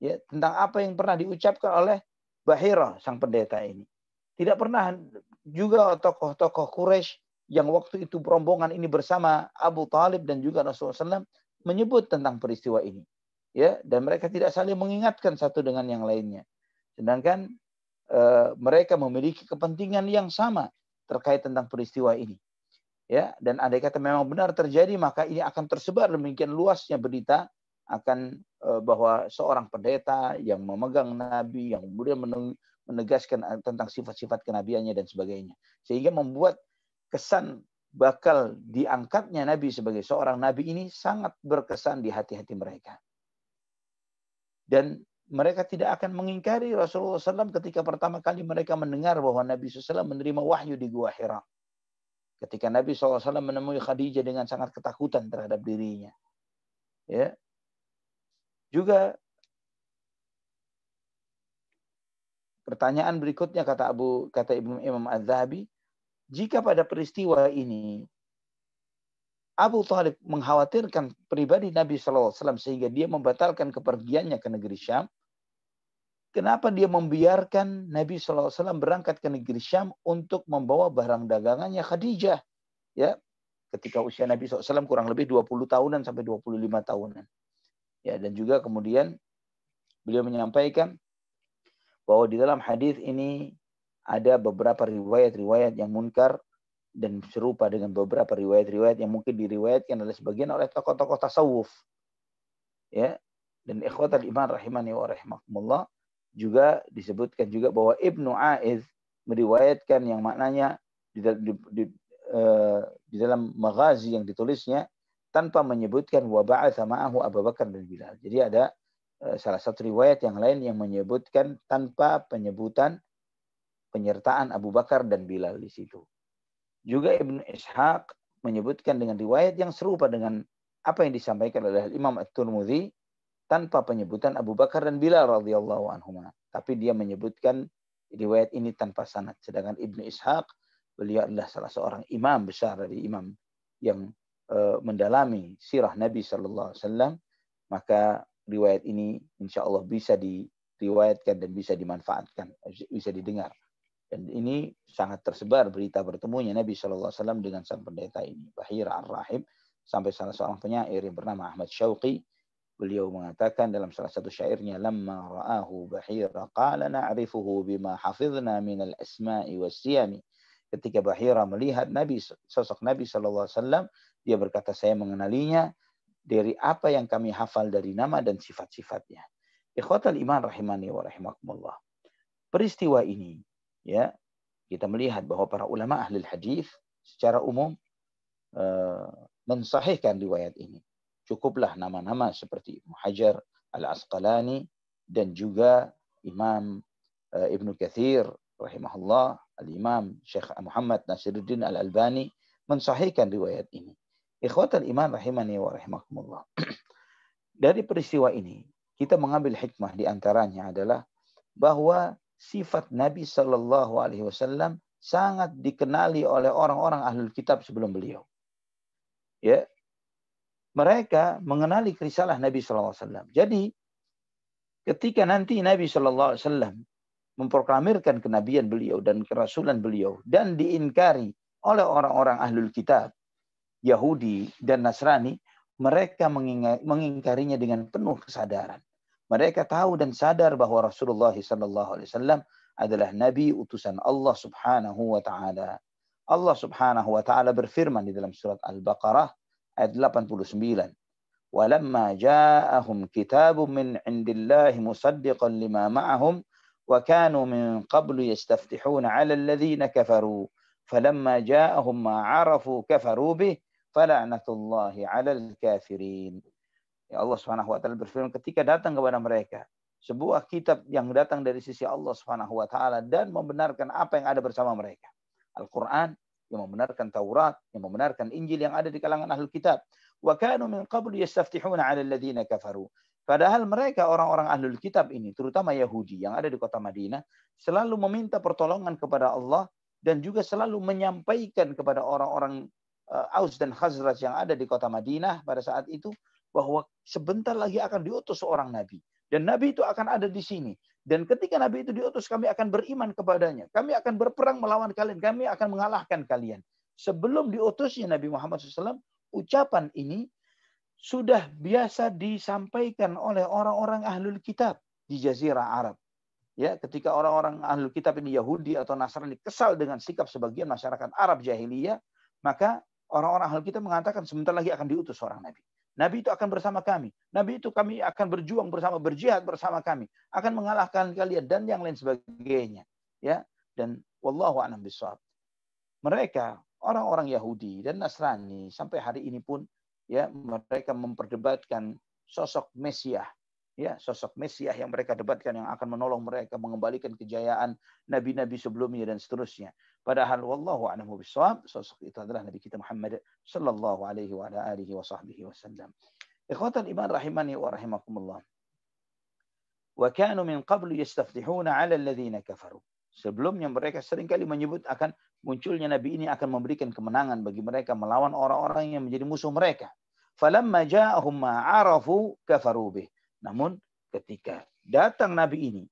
ya, tentang apa yang pernah diucapkan oleh Bahira, sang pendeta ini. Tidak pernah juga tokoh-tokoh Quraisy yang waktu itu rombongan ini bersama Abu Talib dan juga Rasulullah SAW menyebut tentang peristiwa ini. Ya, dan mereka tidak saling mengingatkan satu dengan yang lainnya. Sedangkan mereka memiliki kepentingan yang sama terkait tentang peristiwa ini. Ya, dan andai kata memang benar terjadi, maka ini akan tersebar demikian luasnya berita akan bahwa seorang pendeta yang memegang Nabi, yang kemudian menegaskan tentang sifat-sifat kenabiannya dan sebagainya. Sehingga membuat kesan bakal diangkatnya Nabi sebagai seorang Nabi ini sangat berkesan di hati-hati mereka. Dan mereka tidak akan mengingkari Rasulullah SAW ketika pertama kali mereka mendengar bahwa Nabi SAW menerima wahyu di Gua Hira. Ketika Nabi SAW menemui Khadijah dengan sangat ketakutan terhadap dirinya. Ya. Juga pertanyaan berikutnya kata Ibnu Imam Az-Zahabi, jika pada peristiwa ini Abu Talib mengkhawatirkan pribadi Nabi SAW sehingga dia membatalkan kepergiannya ke negeri Syam, kenapa dia membiarkan Nabi SAW berangkat ke negeri Syam untuk membawa barang dagangannya Khadijah? Ya, ketika usia Nabi SAW kurang lebih 20 tahunan sampai 25 tahunan. Ya, dan juga kemudian beliau menyampaikan bahwa di dalam hadis ini ada beberapa riwayat-riwayat yang munkar dan serupa dengan beberapa riwayat-riwayat yang mungkin diriwayatkan oleh sebagian oleh tokoh-tokoh tasawuf. Ya, dan ikhwatal iman rahimani wa rahimakumullah, juga disebutkan juga bahwa Ibnu Aiz meriwayatkan yang maknanya di dalam maghazi yang ditulisnya tanpa menyebutkan wa ba'atha ma'ahu Abu Bakar dan Bilal. Jadi ada salah satu riwayat yang lain yang menyebutkan tanpa penyebutan penyertaan Abu Bakar dan Bilal di situ. Juga Ibnu Ishaq menyebutkan dengan riwayat yang serupa dengan apa yang disampaikan oleh Imam At-Tirmidzi tanpa penyebutan Abu Bakar dan Bilal radhiyallahu anhuma. Tapi dia menyebutkan riwayat ini tanpa sanad. Sedangkan Ibnu Ishaq, beliau adalah salah seorang imam besar dari imam yang mendalami sirah Nabi sallallahu alaihi wasallam, maka riwayat ini insya Allah bisa diriwayatkan dan bisa dimanfaatkan, bisa didengar. Dan ini sangat tersebar berita bertemunya Nabi SAW dengan sang pendeta ini, Bahira Ar-Rahib, sampai salah seorang penyair yang bernama Ahmad Syauqi, beliau mengatakan dalam salah satu syairnya, lamma ra'ahu Bahira qala na'rifuhu bima hafizna minal asma'i wassiyami. Ketika Bahira melihat sosok Nabi SAW, dia berkata, saya mengenalinya dari apa yang kami hafal dari nama dan sifat-sifatnya. Ikhwatal iman rahimani wa rahimakumullah. Peristiwa ini, ya, kita melihat bahwa para ulama ahli hadis secara umum mensahihkan riwayat ini. Cukuplah nama-nama seperti Ibnu Hajar Al-Asqalani dan juga Imam Ibnu Katsir rahimahullah, Al-Imam Syekh Muhammad Nasiruddin Al-Albani mensahihkan riwayat ini. Ikhwatal iman rahimani wa rahimakumullah. Dari peristiwa ini kita mengambil hikmah, di antaranya adalah bahwa sifat Nabi Shallallahu Alaihi Wasallam sangat dikenali oleh orang-orang ahlul kitab sebelum beliau. Ya, mereka mengenali risalah Nabi Shallallahu Alaihi Wasallam. Jadi, ketika nanti Nabi Shallallahu Alaihi Wasallam memproklamirkan kenabian beliau dan kerasulan beliau dan diingkari oleh orang-orang ahlul kitab, Yahudi dan Nasrani, mereka mengingkarinya dengan penuh kesadaran. Mereka tahu dan sadar bahwa Rasulullah SAW adalah Nabi utusan Allah Subhanahu wa Ta'ala. Allah Subhanahu wa Ta'ala berfirman di dalam surat Al-Baqarah ayat 89. وَلَمَّا جَاءَهُمْ كِتَابٌ مِّنْ عِنْدِ اللَّهِ مُصَدِّقًا لِمَا مَعَهُمْ وَكَانُوا مِنْ قَبْلُ يَسْتَفْتِحُونَ عَلَى الَّذِينَ كَفَرُوا فَلَمَّا جَاءَهُمْ مَا عَرَفُوا كَفَرُوا بِهِ فَلَعْنَةُ اللَّهِ عَلَى الْكَافِرِينَ. Ya, Allah Subhanahu wa Ta'ala berfirman, ketika datang kepada mereka sebuah kitab yang datang dari sisi Allah Subhanahu wa Ta'ala dan membenarkan apa yang ada bersama mereka. Al-Quran yang membenarkan Taurat, yang membenarkan Injil yang ada di kalangan ahlul kitab. Wa kanu min qablu yastaftihuna 'ala alladziina kafaru. Padahal mereka orang-orang ahlul kitab ini, terutama Yahudi yang ada di kota Madinah, selalu meminta pertolongan kepada Allah dan juga selalu menyampaikan kepada orang-orang Aus dan Khazraj yang ada di kota Madinah pada saat itu, bahwa sebentar lagi akan diutus seorang nabi. Dan nabi itu akan ada di sini. Dan ketika nabi itu diutus, kami akan beriman kepadanya. Kami akan berperang melawan kalian. Kami akan mengalahkan kalian. Sebelum diutusnya Nabi Muhammad SAW, ucapan ini sudah biasa disampaikan oleh orang-orang ahlul kitab di Jazirah Arab. Ya, ketika orang-orang ahlul kitab ini Yahudi atau Nasrani kesal dengan sikap sebagian masyarakat Arab jahiliyah, maka orang-orang ahlul kitab mengatakan sebentar lagi akan diutus seorang nabi. Nabi itu akan bersama kami. Nabi itu kami akan berjuang bersama, berjihad bersama kami, akan mengalahkan kalian dan yang lain sebagainya. Ya, dan wallahu a'lam bishawab. Mereka orang-orang Yahudi dan Nasrani sampai hari ini pun, ya, mereka memperdebatkan sosok Mesias. Ya, sosok Mesias yang mereka debatkan yang akan menolong mereka mengembalikan kejayaan nabi-nabi sebelumnya dan seterusnya. Padahal wallahu a'lam bishawab, sosok itu adalah Nabi kita Muhammad sallallahu alaihi wa alihi wa sahbihi wasallam. Ikhwatal iman rahimani wa rahimakumullah. Wa kanu min qablu yastaftihuna 'ala alladziina kafaru. Sebelumnya mereka seringkali menyebut akan munculnya nabi ini akan memberikan kemenangan bagi mereka melawan orang-orang yang menjadi musuh mereka. Falamma ja'ahum ma 'arafu kafaru bih. Namun ketika datang nabi ini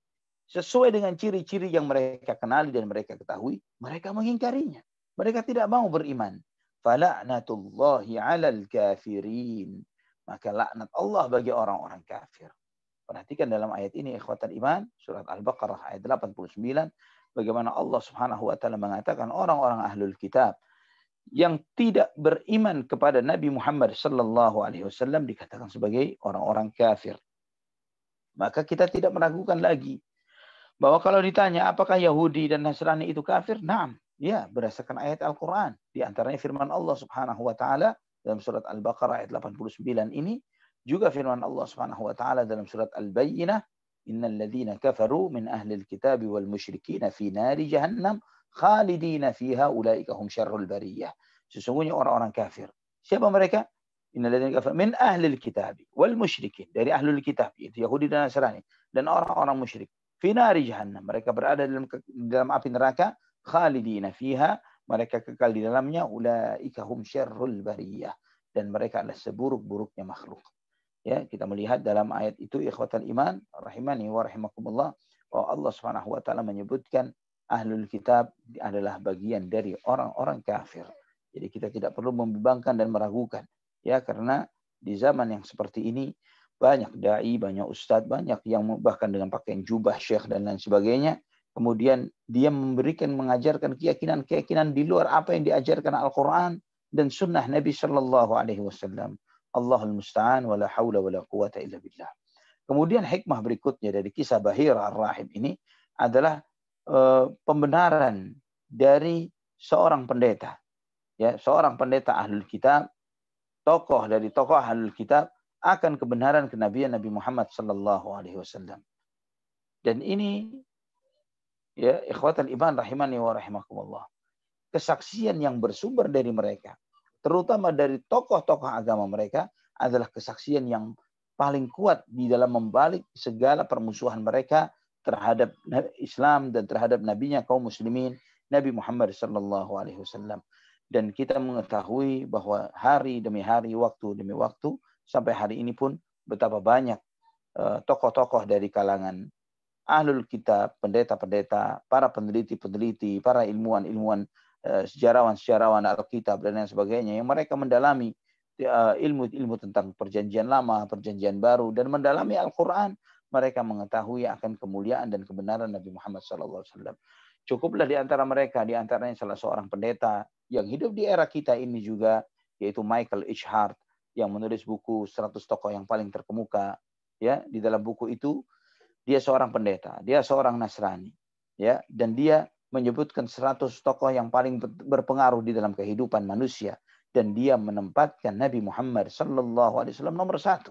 sesuai dengan ciri-ciri yang mereka kenali dan mereka ketahui, mereka mengingkarinya. Mereka tidak mau beriman. Fala'natullahi 'alal kafirin. Maka laknat Allah bagi orang-orang kafir. Perhatikan dalam ayat ini ikhwatan iman, surat Al-Baqarah ayat 89, bagaimana Allah Subhanahu wa Ta'ala mengatakan orang-orang ahlul kitab yang tidak beriman kepada Nabi Muhammad sallallahu alaihi wasallam dikatakan sebagai orang-orang kafir. Maka kita tidak meragukan lagi bahwa kalau ditanya apakah Yahudi dan Nasrani itu kafir? Naam, ya, berdasarkan ayat Al-Qur'an. Di antaranya firman Allah Subhanahu wa Ta'ala dalam surat Al-Baqarah ayat 89 ini, juga firman Allah Subhanahu wa Ta'ala dalam surat Al-Bayyinah, innal ladzina kafaru min ahlil kitabi wal musyrikin fi nari jahannam khalidina fiha ulaika hum syarrul bariyah. Sesungguhnya orang-orang kafir. Siapa mereka? Innal ladzina kafaru min ahlil kitabi wal musyrikin, dari ahlul kitab, yaitu Yahudi dan Nasrani, dan orang-orang musyrik. Fi nari jahannam, mereka berada dalam api neraka, khalidina fiha, mereka kekal di dalamnya, ulaika hum syarrul bariyah, dan mereka adalah seburuk-buruknya makhluk. Ya, kita melihat dalam ayat itu ikhwatal iman rahimani wa rahimakumullah, bahwa Allah Subhanahu wa taala menyebutkan ahlul kitab adalah bagian dari orang-orang kafir. Jadi kita tidak perlu membimbangkan dan meragukan, ya, karena di zaman yang seperti ini banyak dai, banyak ustadz, banyak yang bahkan dengan pakaian jubah syekh dan lain sebagainya, kemudian dia mengajarkan keyakinan-keyakinan di luar apa yang diajarkan Al-Quran dan sunnah Nabi Shallallahu Alaihi Wasallam. Allahul musta'an wala haula wala quwata illa billah. Kemudian hikmah berikutnya dari kisah Bahira Ar-Rahib ini adalah pembenaran dari seorang pendeta, ya, seorang pendeta ahlul kitab, tokoh dari tokoh ahlul kitab, akan kebenaran kenabian Nabi Muhammad sallallahu alaihi wasallam. Dan ini, ya, ikhwatal iman rahimani wa rahimakumullah, kesaksian yang bersumber dari mereka, terutama dari tokoh-tokoh agama mereka, adalah kesaksian yang paling kuat di dalam membalik segala permusuhan mereka terhadap Islam dan terhadap nabinya kaum muslimin Nabi Muhammad sallallahu alaihi wasallam. Dan kita mengetahui bahwa hari demi hari, waktu demi waktu, sampai hari ini pun betapa banyak tokoh-tokoh dari kalangan ahlul kitab, pendeta-pendeta, para peneliti-peneliti, para ilmuwan-ilmuwan, sejarawan-sejarawan Alkitab dan lain sebagainya, yang mereka mendalami ilmu-ilmu tentang perjanjian lama, perjanjian baru, dan mendalami Al-Quran. Mereka mengetahui akan kemuliaan dan kebenaran Nabi Muhammad SAW. Cukuplah di antara mereka, di antaranya salah seorang pendeta yang hidup di era kita ini juga, yaitu Michael H. Hart, yang menulis buku 100 tokoh yang paling terkemuka. Ya, di dalam buku itu dia seorang pendeta, dia seorang Nasrani, ya, dan dia menyebutkan 100 tokoh yang paling berpengaruh di dalam kehidupan manusia, dan dia menempatkan Nabi Muhammad sallallahu alaihi wasallam nomor 1,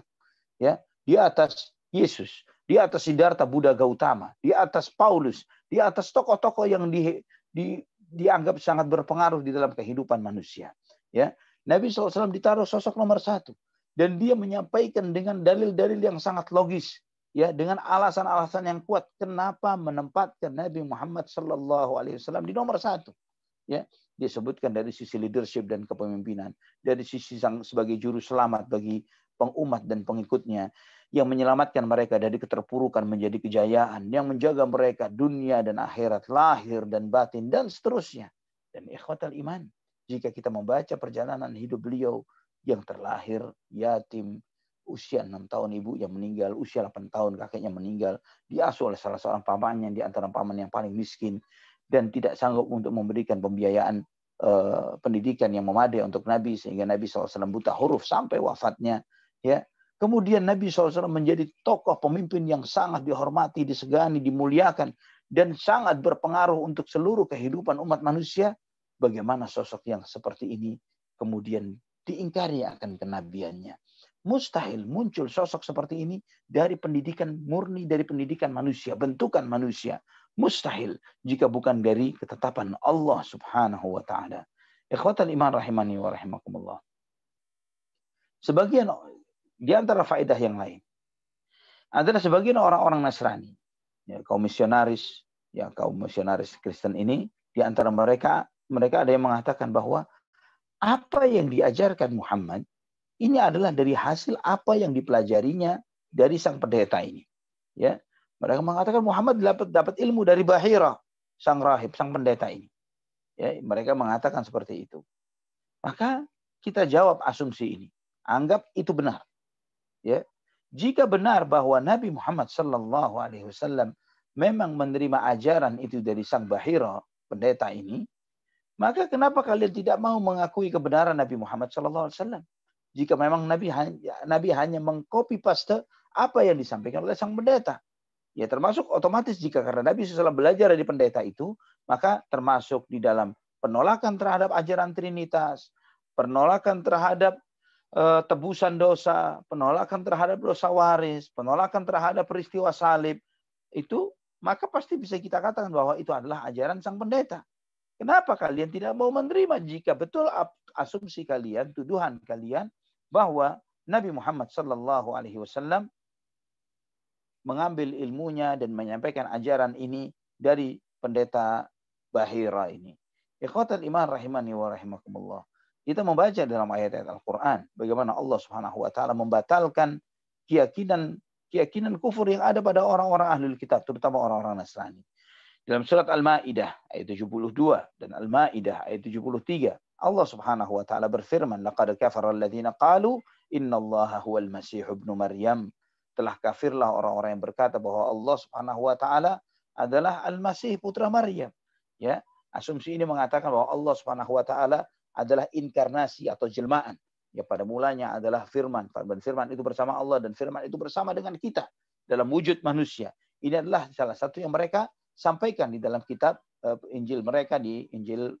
ya, di atas Yesus, di atas Siddhartha Buddha Gautama, di atas Paulus, di atas tokoh-tokoh yang dianggap sangat berpengaruh di dalam kehidupan manusia, ya. Nabi SAW ditaruh sosok nomor 1, dan dia menyampaikan dengan dalil-dalil yang sangat logis, ya, dengan alasan-alasan yang kuat kenapa menempatkan Nabi Muhammad sallallahu alaihi wasallam di nomor 1. Ya, disebutkan dari sisi leadership dan kepemimpinan, dari sisi sebagai juru selamat bagi pengumat dan pengikutnya, yang menyelamatkan mereka dari keterpurukan menjadi kejayaan, yang menjaga mereka dunia dan akhirat, lahir dan batin, dan seterusnya. Dan ikhwatal iman, jika kita membaca perjalanan hidup beliau yang terlahir yatim, usia 6 tahun ibu yang meninggal, usia 8 tahun kakeknya meninggal, diasuh oleh salah seorang pamannya di antara paman yang paling miskin, dan tidak sanggup untuk memberikan pembiayaan pendidikan yang memadai untuk Nabi, sehingga Nabi SAW buta huruf sampai wafatnya. Ya, kemudian Nabi SAW menjadi tokoh pemimpin yang sangat dihormati, disegani, dimuliakan, dan sangat berpengaruh untuk seluruh kehidupan umat manusia. Bagaimana sosok yang seperti ini kemudian diingkari akan kenabiannya? Mustahil muncul sosok seperti ini dari pendidikan murni, dari pendidikan manusia, bentukan manusia. Mustahil jika bukan dari ketetapan Allah Subhanahu wa taala. Ikhwatal iman rahimani wa rahimakumullah. Sebagian di antara faedah yang lain adalah sebagian orang-orang Nasrani, ya, kaum misionaris Kristen ini, di antara mereka ada yang mengatakan bahwa apa yang diajarkan Muhammad ini adalah dari hasil apa yang dipelajarinya dari sang pendeta ini. Ya, mereka mengatakan Muhammad dapat ilmu dari Bahira, sang rahib, sang pendeta ini. Ya, mereka mengatakan seperti itu. Maka kita jawab asumsi ini, anggap itu benar. Ya, jika benar bahwa Nabi Muhammad sallallahu alaihi wasallam memang menerima ajaran itu dari sang Bahira, pendeta ini, maka kenapa kalian tidak mau mengakui kebenaran Nabi Muhammad sallallahu alaihi wasallam? Jika memang Nabi hanya mengcopy paste apa yang disampaikan oleh sang pendeta. Ya, termasuk otomatis jika karena Nabi SAW belajar dari pendeta itu, maka termasuk di dalam penolakan terhadap ajaran Trinitas, penolakan terhadap tebusan dosa, penolakan terhadap dosa waris, penolakan terhadap peristiwa salib, itu maka pasti bisa kita katakan bahwa itu adalah ajaran sang pendeta. Kenapa kalian tidak mau menerima jika betul asumsi kalian, tuduhan kalian, bahwa Nabi Muhammad sallallahu alaihi wasallam mengambil ilmunya dan menyampaikan ajaran ini dari pendeta Bahira ini. Ikhwatal iman rahimani wa rahimakumullah. Kita membaca dalam ayat-ayat Al-Quran bagaimana Allah Subhanahu wa taala membatalkan keyakinan kufur yang ada pada orang-orang ahlul kitab, terutama orang-orang Nasrani. Dalam surat Al-Maidah ayat 72 dan Al-Maidah ayat 73, Allah Subhanahu wa taala berfirman, "Laqad kafara alladziina qalu innallaha huwal masih ibnu Maryam." Telah kafirlah orang-orang yang berkata bahwa Allah Subhanahu wa taala adalah Al-Masih putra Maryam. Ya, asumsi ini mengatakan bahwa Allah Subhanahu wa taala adalah inkarnasi atau jelmaan. Ya, pada mulanya adalah firman, dan firman itu bersama Allah dan firman itu bersama dengan kita dalam wujud manusia. Ini adalah salah satu yang mereka sampaikan di dalam kitab Injil mereka, di Injil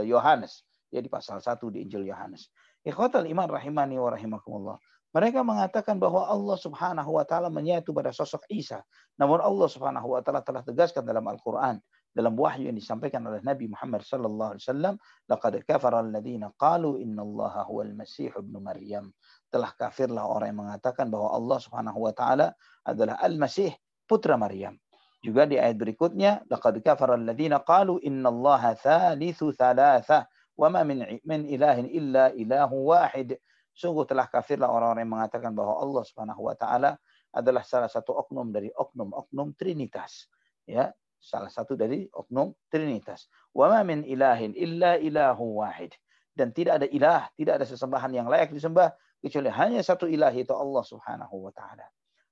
Yohanes, ya, di pasal 1 di Injil Yohanes. Ikhwatal iman rahimani wa rahimakumullah. Mereka mengatakan bahwa Allah Subhanahu wa taala menyatu pada sosok Isa. Namun Allah Subhanahu wa taala telah tegaskan dalam Al-Qur'an, dalam wahyu yang disampaikan oleh Nabi Muhammad sallallahu alaihi wasallam, "Laqad kafara alladziina qalu innallaha huwal masih ibnu Maryam." Telah kafirlah orang yang mengatakan bahwa Allah Subhanahu wa taala adalah Al-Masih putra Maryam. Juga di ayat berikutnya, laqad kafara alladziina qalu innallaha tsalitsu tsalatsah wa ma min ilahin illa ilahu wahid. Sungguh telah kafirlah orang-orang yang mengatakan bahwa Allah Subhanahu wa taala adalah salah satu oknum dari oknum-oknum Trinitas. Ya, salah satu dari oknum Trinitas. Wa ma min ilahin illa ilahu wahid. Dan tidak ada ilah, tidak ada sesembahan yang layak disembah kecuali hanya satu ilah, yaitu Allah Subhanahu wa taala.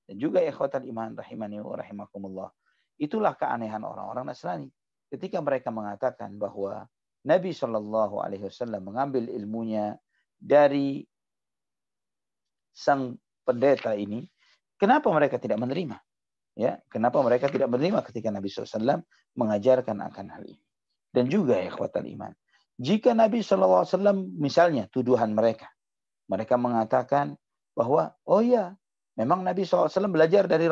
Dan juga ikhwatal iman rahimani wa rahimakumullah. Itulah keanehan orang-orang Nasrani. Ketika mereka mengatakan bahwa Nabi Shallallahu Alaihi Wasallam mengambil ilmunya dari sang pendeta ini, kenapa mereka tidak menerima? Ya, kenapa mereka tidak menerima ketika Nabi SAW mengajarkan akan hal ini? Dan juga ikhwatal iman, jika Nabi SAW misalnya tuduhan mereka mengatakan bahwa oh ya, memang Nabi SAW belajar dari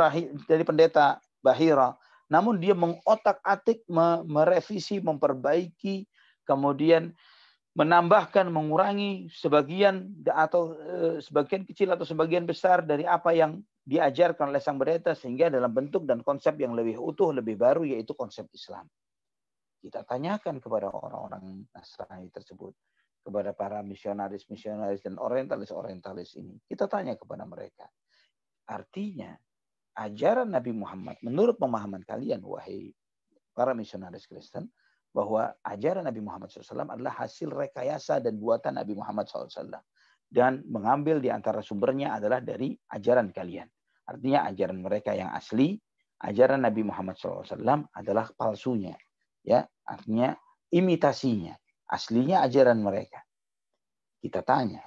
pendeta Bahira, namun dia mengotak-atik, merevisi, memperbaiki, kemudian menambahkan, mengurangi sebagian atau sebagian kecil atau sebagian besar dari apa yang diajarkan oleh sang pendeta, sehingga dalam bentuk dan konsep yang lebih utuh, lebih baru, yaitu konsep Islam. Kita tanyakan kepada orang-orang Nasrani tersebut, kepada para misionaris-misionaris dan orientalis-orientalis ini, kita tanya kepada mereka, artinya ajaran Nabi Muhammad menurut pemahaman kalian, wahai para misionaris Kristen, bahwa ajaran Nabi Muhammad SAW adalah hasil rekayasa dan buatan Nabi Muhammad SAW. Dan mengambil di antara sumbernya adalah dari ajaran kalian. Artinya ajaran mereka yang asli, ajaran Nabi Muhammad SAW adalah palsunya. Ya, artinya imitasinya. Aslinya ajaran mereka. Kita tanya,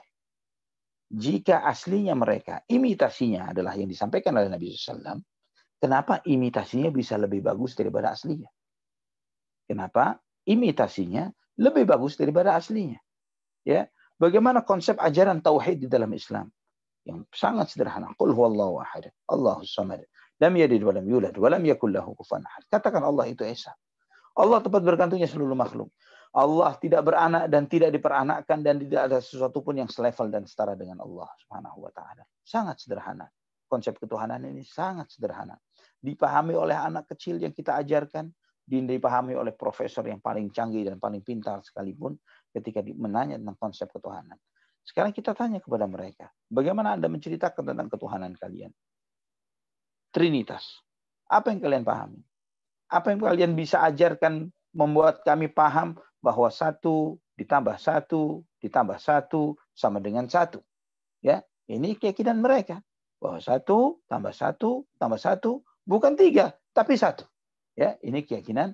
jika aslinya mereka, imitasinya adalah yang disampaikan oleh Nabi SAW, kenapa imitasinya bisa lebih bagus daripada aslinya? Kenapa imitasinya lebih bagus daripada aslinya? Ya, bagaimana konsep ajaran tauhid di dalam Islam? Yang sangat sederhana. Qul huwallahu ahad, Allahus samad, lam yalid wa lam yulad wa lam yakul lahu kufuwan ahad. Katakan Allah itu esa. Allah tempat bergantungnya seluruh makhluk. Allah tidak beranak dan tidak diperanakkan, dan tidak ada sesuatu pun yang selevel dan setara dengan Allah Subhanahu wa taala. Sangat sederhana. Konsep ketuhanan ini sangat sederhana. Dipahami oleh anak kecil yang kita ajarkan, dipahami oleh profesor yang paling canggih dan paling pintar sekalipun ketika menanya tentang konsep ketuhanan. Sekarang kita tanya kepada mereka, bagaimana Anda menceritakan tentang ketuhanan kalian? Trinitas. Apa yang kalian pahami? Apa yang kalian bisa ajarkan membuat kami paham bahwa 1 ditambah 1 ditambah 1 sama dengan 1. Ya, ini keyakinan mereka. Bahwa 1 tambah 1 tambah 1 bukan 3, tapi 1. Ya, ini keyakinan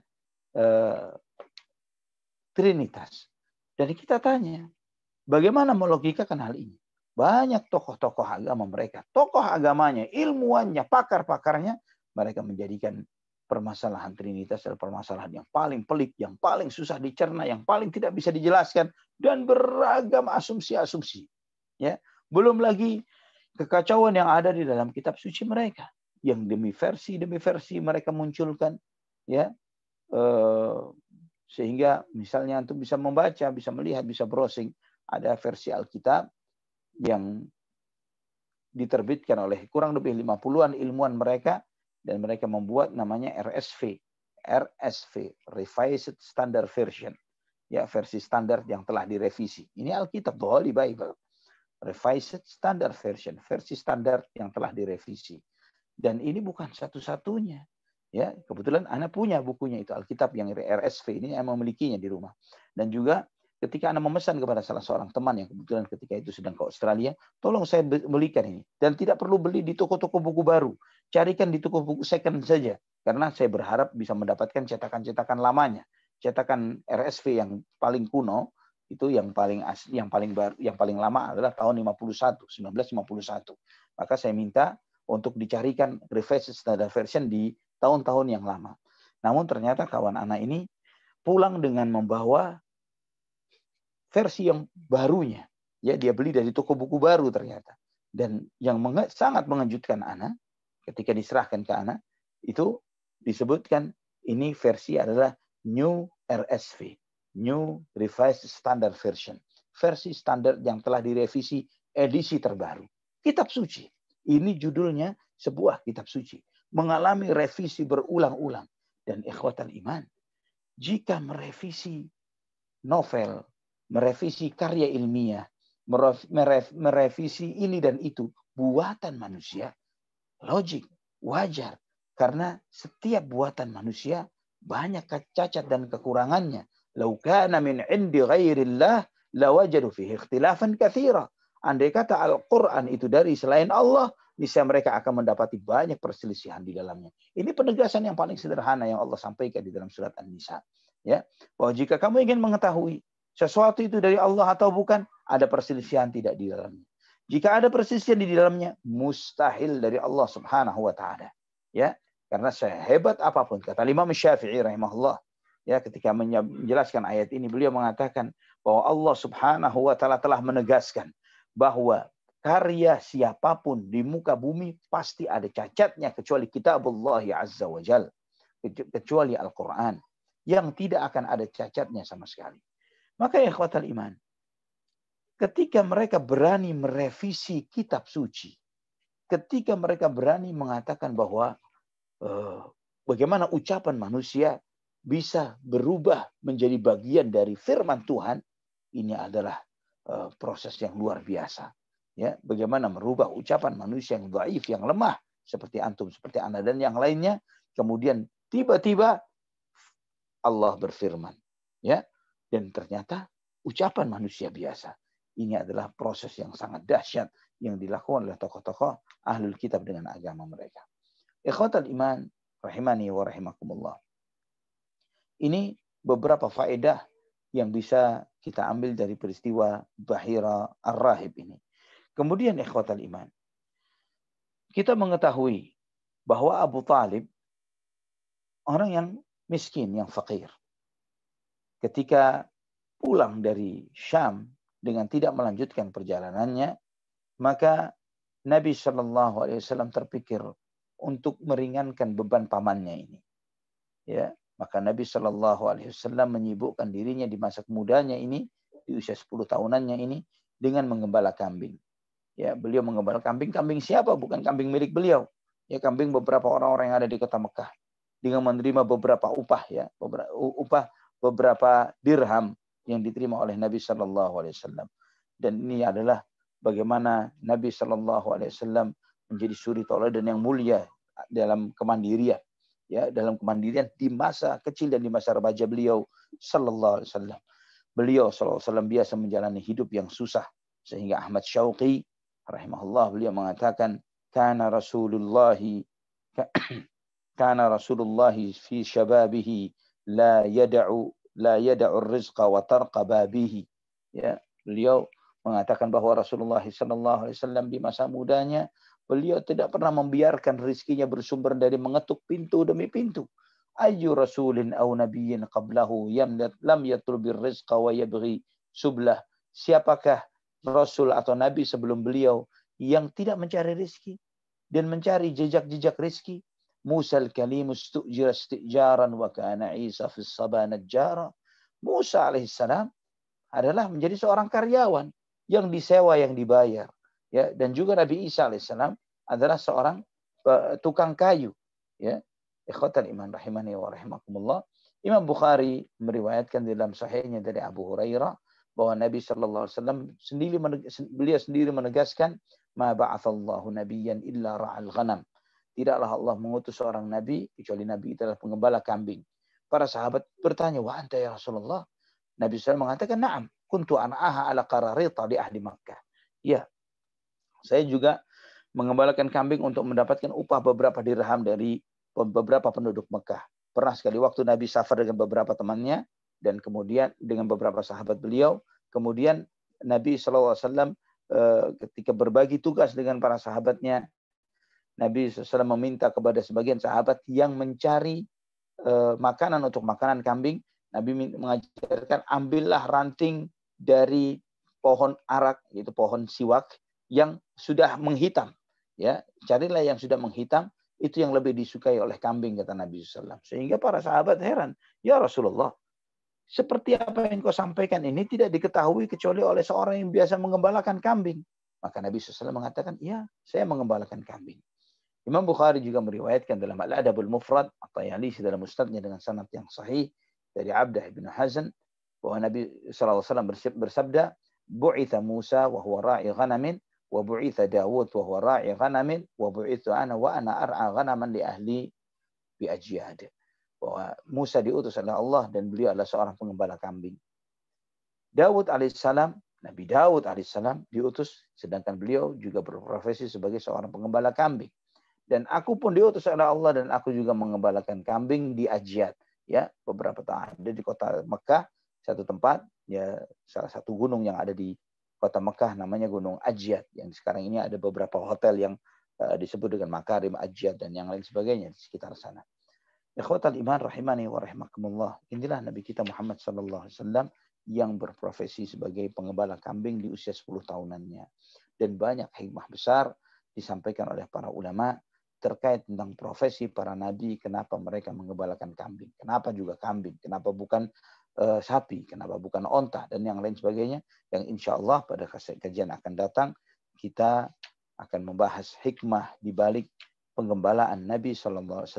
Trinitas. Jadi kita tanya, bagaimana melogikakan hal ini? Banyak tokoh-tokoh agama mereka, tokoh agamanya, ilmuwannya, pakar-pakarnya, mereka menjadikan permasalahan Trinitas adalah permasalahan yang paling pelik, yang paling susah dicerna, yang paling tidak bisa dijelaskan, dan beragam asumsi-asumsi. Ya, belum lagi kekacauan yang ada di dalam kitab suci mereka, yang demi versi mereka munculkan, ya, sehingga misalnya antum bisa membaca, bisa melihat, bisa browsing, ada versi Alkitab yang diterbitkan oleh kurang lebih 50-an ilmuwan mereka, dan mereka membuat namanya RSV, Revised Standard Version, ya, versi standar yang telah direvisi. Ini Alkitab, Holy Bible. Revised Standard Version, versi standar yang telah direvisi. Dan ini bukan satu-satunya. Ya, kebetulan Ana punya bukunya itu, Alkitab yang RSV ini, yang memilikinya di rumah. Dan juga ketika Ana memesan kepada salah seorang teman yang kebetulan ketika itu sedang ke Australia, tolong saya belikan ini. Dan tidak perlu beli di toko-toko buku baru. Carikan di toko buku second saja. Karena saya berharap bisa mendapatkan cetakan-cetakan lamanya. Cetakan RSV yang paling kuno, itu yang paling asli, yang paling baru, yang paling lama adalah tahun 1951. Maka saya minta untuk dicarikan revised standard version di tahun-tahun yang lama. Namun ternyata kawan anak ini pulang dengan membawa versi yang barunya. Ya, dia beli dari toko buku baru ternyata. Dan yang sangat mengejutkan anak ketika diserahkan ke anak itu disebutkan ini versi adalah New RSV. New Revised Standard Version. Versi standar yang telah direvisi edisi terbaru. Kitab suci. Ini judulnya sebuah kitab suci. Mengalami revisi berulang-ulang. Dan ikhwatal iman. Jika merevisi novel, merevisi karya ilmiah, merevisi ini dan itu, buatan manusia, logik, wajar. Karena setiap buatan manusia banyak cacat dan kekurangannya. Lau kana min indi ghairillah lawajadu fihi ikhtilafan katsira. Andai kata Al-Qur'an itu dari selain Allah, niscaya mereka akan mendapati banyak perselisihan di dalamnya. Ini penegasan yang paling sederhana yang Allah sampaikan di dalam surat An-Nisa. Ya, bahwa jika kamu ingin mengetahui sesuatu itu dari Allah atau bukan, ada perselisihan tidak di dalamnya. Jika ada perselisihan di dalamnya, mustahil dari Allah Subhanahu wa taala. Ya, karena sehebat apapun kata Imam Syafi'i rahimahullah, ya, ketika menjelaskan ayat ini beliau mengatakan bahwa Allah Subhanahu wa taala telah menegaskan bahwa karya siapapun di muka bumi pasti ada cacatnya kecuali kitabullah azza wa jal, kecuali Al-Qur'an yang tidak akan ada cacatnya sama sekali. Maka ya ikhwatal iman, ketika mereka berani merevisi kitab suci, ketika mereka berani mengatakan bahwa bagaimana ucapan manusia bisa berubah menjadi bagian dari firman Tuhan, ini adalah proses yang luar biasa. Ya, bagaimana merubah ucapan manusia yang dhaif, yang lemah, seperti antum, seperti Anda dan yang lainnya, kemudian tiba-tiba Allah berfirman, ya, dan ternyata ucapan manusia biasa. Ini adalah proses yang sangat dahsyat yang dilakukan oleh tokoh-tokoh ahlul kitab dengan agama mereka. Ikhwatal iman rahimani wa rahimakumullah. Ini beberapa faedah yang bisa kita ambil dari peristiwa Bahira Ar-Rahib ini. Kemudian ikhwatal iman, kita mengetahui bahwa Abu Talib orang yang miskin, yang fakir. Ketika pulang dari Syam dengan tidak melanjutkan perjalanannya, maka Nabi SAW terpikir untuk meringankan beban pamannya ini. Ya, maka Nabi SAW menyibukkan dirinya di masa mudanya ini, di usia 10 tahunannya ini, dengan menggembala kambing. Ya, beliau menggembala kambing. Kambing siapa? Bukan kambing milik beliau. Ya, kambing beberapa orang-orang yang ada di kota Mekah. Dengan menerima beberapa upah, ya, beberapa dirham yang diterima oleh Nabi SAW. Dan ini adalah bagaimana Nabi SAW menjadi suri tauladan yang mulia dalam kemandirian, ya, dalam kemandirian di masa kecil dan di masa remaja beliau sallallahu alaihi wasallam. Beliau sallallahu alaihi wasallam biasa menjalani hidup yang susah, sehingga Ahmad Syauqi rahimahullah beliau mengatakan kana Rasulullah fi syababihi la yad'u ar-rizqa wa tarqa babihi. Ya, beliau mengatakan bahwa Rasulullah sallallahu alaihi wasallam di masa mudanya beliau tidak pernah membiarkan rezekinya bersumber dari mengetuk pintu demi pintu. Ayyu rasulin aw nabiyyin qablahu lam yatlubir rizqa wa yabghi sublah. Siapakah rasul atau nabi sebelum beliau yang tidak mencari rezeki dan mencari jejak-jejak rezeki? Musa al-kalim istujira istijaran wa kana Isa fi as-saba najjara. Musa alaihissalam adalah menjadi seorang karyawan yang disewa, yang dibayar. Ya, dan juga Nabi Isa alaihissalam adalah seorang tukang kayu. Ya, ikhwatal iman rahimani wa rahimakumullah. Imam Bukhari meriwayatkan dalam sahihnya dari Abu Hurairah bahwa Nabi sallallahu alaihi wasallam beliau sendiri menegaskan, ma ba'atsallahu nabiyyan illa ra'al ghanam. Tidaklah Allah mengutus seorang nabi kecuali nabi itu adalah penggembala kambing. Para sahabat bertanya, wa anta ya Rasulullah? Nabi SAW mengatakan, na'am, kuntu an'aha ala qararita di ahli Makkah. Ya, saya juga mengembalakan kambing untuk mendapatkan upah beberapa dirham dari beberapa penduduk Mekah. Pernah sekali waktu Nabi safar dengan beberapa temannya dan kemudian dengan beberapa sahabat beliau, kemudian Nabi SAW ketika berbagi tugas dengan para sahabatnya, Nabi SAW meminta kepada sebagian sahabat yang mencari makanan untuk makanan kambing. Nabi mengajarkan, ambillah ranting dari pohon arak, yaitu pohon siwak yang sudah menghitam. Ya, carilah yang sudah menghitam, itu yang lebih disukai oleh kambing, kata Nabi SAW. Sehingga para sahabat heran, ya Rasulullah, seperti apa yang kau sampaikan ini tidak diketahui kecuali oleh seorang yang biasa mengembalakan kambing. Maka Nabi SAW mengatakan, ya, saya mengembalakan kambing. Imam Bukhari juga meriwayatkan dalam Al-Adabul Mufrad, At-Tayalisi dalam Musnadnya dengan sanad yang sahih dari Abdah bin Hazan, bahwa Nabi SAW bersabda, bu'itha Musa wa huwa ra'i ghanamin, wa bu'itha Dawud wa huwa ra'i ghanamin, wa bu'itha ana wa ana ar'a ghanaman li ahli bi ajyad. Bahwa Musa diutus oleh Allah dan beliau adalah seorang pengembala kambing. Dawud alaihissalam, Nabi Dawud alaihissalam diutus, sedangkan beliau juga berprofesi sebagai seorang pengembala kambing. Dan aku pun diutus oleh Allah dan aku juga mengembalakan kambing di Ajyad, ya, beberapa tahun ada di kota Mekah, satu tempat, ya, salah satu gunung yang ada di kota Mekah namanya Gunung Ajyad, yang sekarang ini ada beberapa hotel yang disebut dengan Makarim Ajyad dan yang lain sebagainya di sekitar sana. Ikhwatal iman rahimani wa rahimakumullah. Inilah Nabi kita Muhammad sallallahu alaihi wasallam yang berprofesi sebagai pengembala kambing di usia 10 tahunannya. Dan banyak hikmah besar disampaikan oleh para ulama terkait tentang profesi para nabi, kenapa mereka mengembalakan kambing, kenapa juga kambing, kenapa bukan sapi, kenapa bukan onta, dan yang lain sebagainya, yang insya Allah pada kajian akan datang, kita akan membahas hikmah di balik penggembalaan Nabi SAW,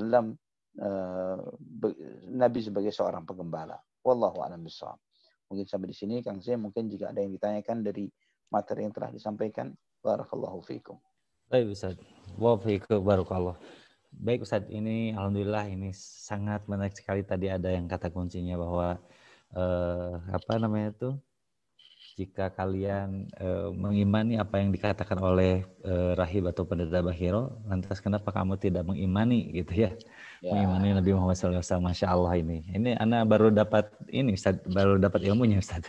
Nabi sebagai seorang penggembala. Wallahu a'lam bishawab. Mungkin sampai di sini, Kang Zee, mungkin jika ada yang ditanyakan dari materi yang telah disampaikan, barakallahu fiikum. Baik Ustaz, wa fiikum barakallah. Baik Ustaz, ini alhamdulillah ini sangat menarik sekali. Tadi ada yang kata kuncinya bahwa apa namanya itu, jika kalian mengimani apa yang dikatakan oleh rahib atau pendeta Bahiro, lantas kenapa kamu tidak mengimani gitu ya? Mengimani Nabi Muhammad SAW. Masya Allah ini Ana baru dapat ini Ustaz, baru dapat ilmunya Ustaz.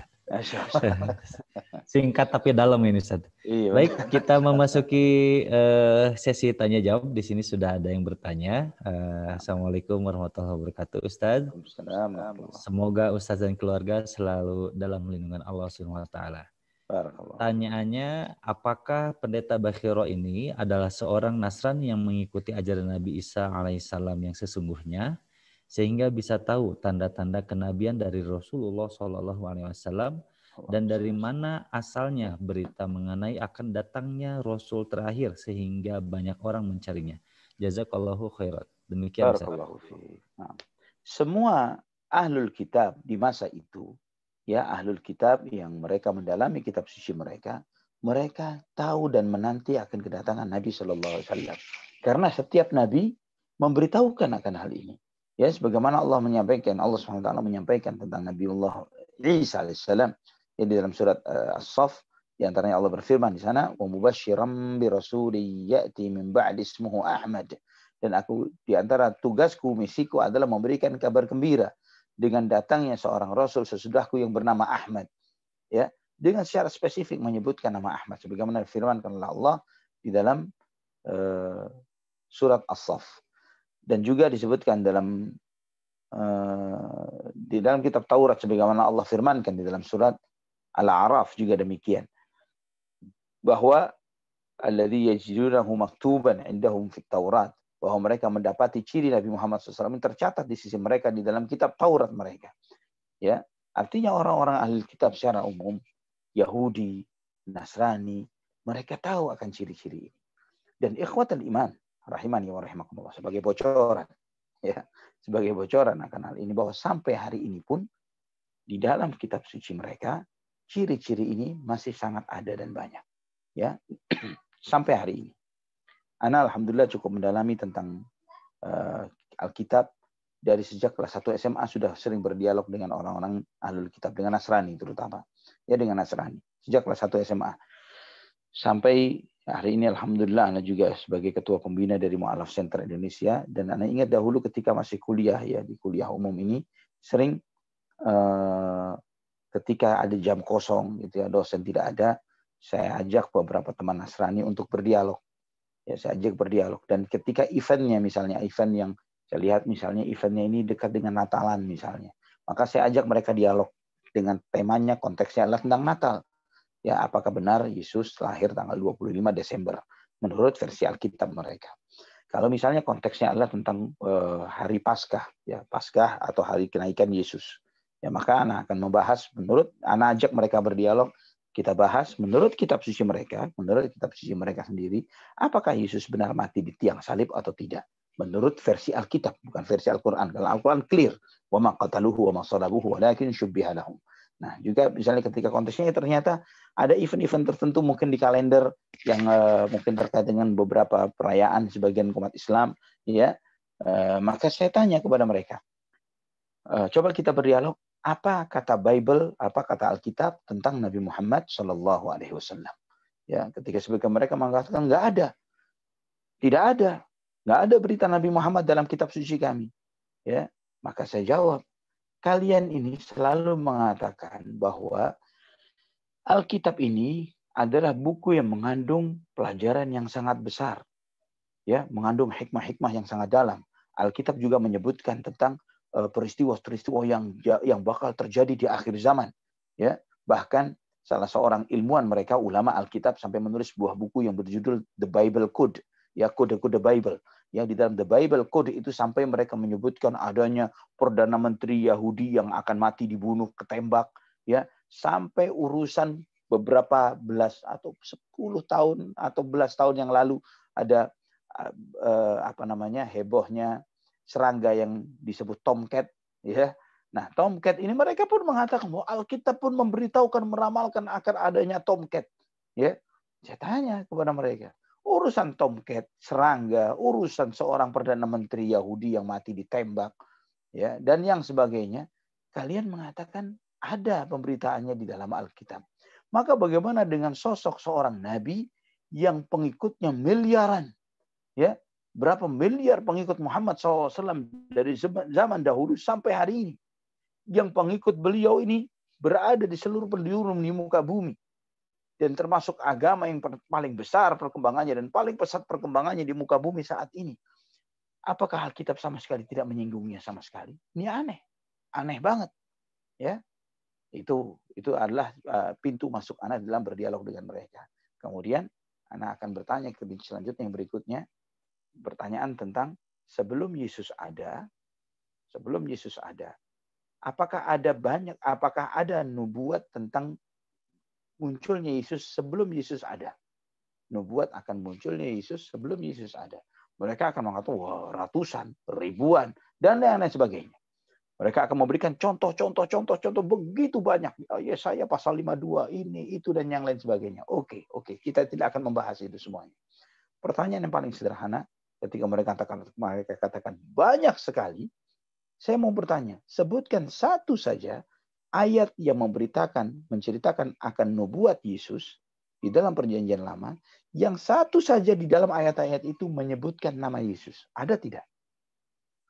Singkat tapi dalam ini Ustaz. Iya, baik, kita memasuki sesi tanya jawab. Di sini sudah ada yang bertanya. Assalamualaikum warahmatullahi wabarakatuh Ustaz. Semoga Ustaz dan keluarga selalu dalam lindungan Allah SWT. Tanyaannya, apakah pendeta Bahiro ini adalah seorang Nasrani yang mengikuti ajaran Nabi Isa alaihissalam yang sesungguhnya, sehingga bisa tahu tanda-tanda kenabian dari Rasulullah SAW, dan dari mana asalnya berita mengenai akan datangnya Rasul terakhir sehingga banyak orang mencarinya. Jazakallahu khairan. Demikian Ustaz. Nah, semua ahlul kitab di masa itu, ya, ahlul kitab yang mereka mendalami kitab suci mereka tahu dan menanti akan kedatangan Nabi Sallallahu Alaihi Wasallam. Karena setiap nabi memberitahukan akan hal ini. Ya, sebagaimana Allah SWT menyampaikan tentang Nabiullah Isa alaihissalam, ya, di dalam surat As-Saff, di antaranya Allah berfirman di sana, wa mubasysyiran bi rasulin ya'ti min ba'di ismuhu Ahmad. Dan aku, di antara tugasku, misiku adalah memberikan kabar gembira dengan datangnya seorang rasul sesudahku yang bernama Ahmad. Ya, dengan secara spesifik menyebutkan nama Ahmad sebagaimana firmankan oleh Allah di dalam surat As-Saff. Dan juga disebutkan di dalam kitab Taurat sebagaimana Allah firmankan di dalam surat Al-A'raf juga demikian. Bahwa alladzi yajidunahu maktuban indahum fit Taurat, bahwa mereka mendapati ciri Nabi Muhammad SAW yang tercatat di sisi mereka di dalam kitab Taurat mereka. Ya, artinya orang-orang ahli kitab secara umum, Yahudi, Nasrani, mereka tahu akan ciri-ciri ini. Dan ikhwatul iman, rahimani wa rahimakumullah, sebagai bocoran, ya, sebagai bocoran akan hal ini, bahwa sampai hari ini pun di dalam kitab suci mereka ciri-ciri ini masih sangat ada dan banyak. Ya, sampai hari ini. Ana alhamdulillah cukup mendalami tentang Alkitab dari sejak kelas 1 SMA sudah sering berdialog dengan orang-orang Ahlul Kitab, dengan Nasrani terutama. Ya, dengan Nasrani. Sejak kelas 1 SMA. Sampai hari ini alhamdulillah Ana juga sebagai ketua pembina dari Mu'alaf Center Indonesia, dan Ana ingat dahulu ketika masih kuliah ya, di kuliah umum ini sering ketika ada jam kosong gitu ya, dosen tidak ada, saya ajak beberapa teman Nasrani untuk berdialog. Ya, saya ajak berdialog, dan ketika eventnya misalnya event yang saya lihat misalnya eventnya ini dekat dengan Natalan misalnya, maka saya ajak mereka dialog dengan temanya, konteksnya adalah tentang Natal. Ya, apakah benar Yesus lahir tanggal 25 Desember menurut versi Alkitab mereka? Kalau misalnya konteksnya adalah tentang hari Paskah, ya Paskah atau hari kenaikan Yesus, ya maka Ana akan membahas Ana ajak mereka berdialog, kita bahas menurut kitab suci mereka, sendiri, apakah Yesus benar mati di tiang salib atau tidak? Menurut versi Alkitab, bukan versi Al-Quran. Kalau Al-Quran clear, wa ma qataluhu wa ma salabuhu walakin syubbiha lahum. Nah, juga misalnya ketika konteksnya ternyata ada event-event tertentu mungkin di kalender yang mungkin terkait dengan beberapa perayaan sebagian umat Islam, ya, maka saya tanya kepada mereka, coba kita berdialog, apa kata Bible, apa kata Alkitab tentang Nabi Muhammad Shallallahu Alaihi Wasallam? Ya, ketika sebagian mereka mengatakan nggak ada, nggak ada berita Nabi Muhammad dalam kitab suci kami. Ya, maka saya jawab, kalian ini selalu mengatakan bahwa Alkitab ini adalah buku yang mengandung pelajaran yang sangat besar, ya, mengandung hikmah-hikmah yang sangat dalam. Alkitab juga menyebutkan tentang peristiwa-peristiwa yang bakal terjadi di akhir zaman, ya. Bahkan salah seorang ilmuwan mereka, ulama Alkitab, sampai menulis sebuah buku yang berjudul The Bible Code, ya, kode-kode Bible. Ya, di dalam The Bible Code itu sampai mereka menyebutkan adanya perdana menteri Yahudi yang akan mati dibunuh, ketembak, ya, sampai urusan beberapa belas atau 10 tahun atau belas tahun yang lalu ada hebohnya serangga yang disebut Tomcat, ya. Nah, Tomcat ini mereka pun mengatakan bahwa Alkitab pun memberitahukan, meramalkan akan adanya Tomcat, ya. Saya tanya kepada mereka, urusan Tomcat, serangga, urusan seorang perdana menteri Yahudi yang mati ditembak, ya, dan yang sebagainya, kalian mengatakan ada pemberitaannya di dalam Alkitab. Maka bagaimana dengan sosok seorang nabi yang pengikutnya miliaran, ya, berapa miliar pengikut Muhammad SAW dari zaman dahulu sampai hari ini, yang pengikut beliau ini berada di seluruh penjuru di muka bumi, dan termasuk agama yang paling besar perkembangannya dan paling pesat perkembangannya di muka bumi saat ini. Apakah Alkitab sama sekali tidak menyinggungnya sama sekali? Ini aneh banget, ya. Itu adalah pintu masuk Ana dalam berdialog dengan mereka. Kemudian Ana akan bertanya ke selanjutnya yang berikutnya, pertanyaan tentang sebelum Yesus ada, apakah ada nubuat tentang munculnya Yesus sebelum Yesus ada? Nubuat akan munculnya Yesus sebelum Yesus ada. Mereka akan mengatakan, wah, ratusan, ribuan, dan lain-lain sebagainya. Mereka akan memberikan contoh begitu banyak. Yesaya pasal 52, ini, itu, dan yang lain sebagainya. Oke. Kita tidak akan membahas itu semuanya. Pertanyaan yang paling sederhana, ketika mereka katakan banyak sekali, saya mau bertanya, sebutkan satu saja ayat yang menceritakan akan nubuat Yesus di dalam Perjanjian Lama, yang satu saja di dalam ayat-ayat itu menyebutkan nama Yesus. Ada tidak?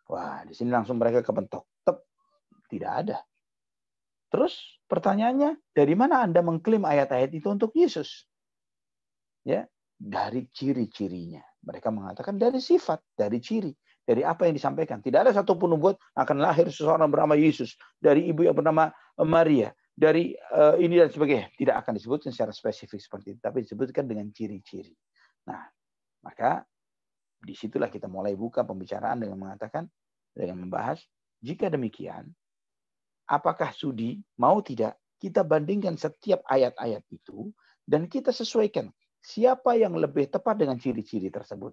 Wah, di sini langsung mereka kepentok. Tidak ada. Terus pertanyaannya, dari mana Anda mengklaim ayat-ayat itu untuk Yesus? Ya, dari ciri-cirinya. Mereka mengatakan dari sifat, dari ciri, dari apa yang disampaikan. Tidak ada satupun nubuat akan lahir seseorang bernama Yesus dari ibu yang bernama Maria, dari ini dan sebagainya. Tidak akan disebutkan secara spesifik seperti itu, tapi disebutkan dengan ciri-ciri. Nah, maka disitulah kita mulai buka pembicaraan dengan mengatakan, dengan membahas, jika demikian, apakah sudi, mau tidak, kita bandingkan setiap ayat-ayat itu, dan kita sesuaikan siapa yang lebih tepat dengan ciri-ciri tersebut.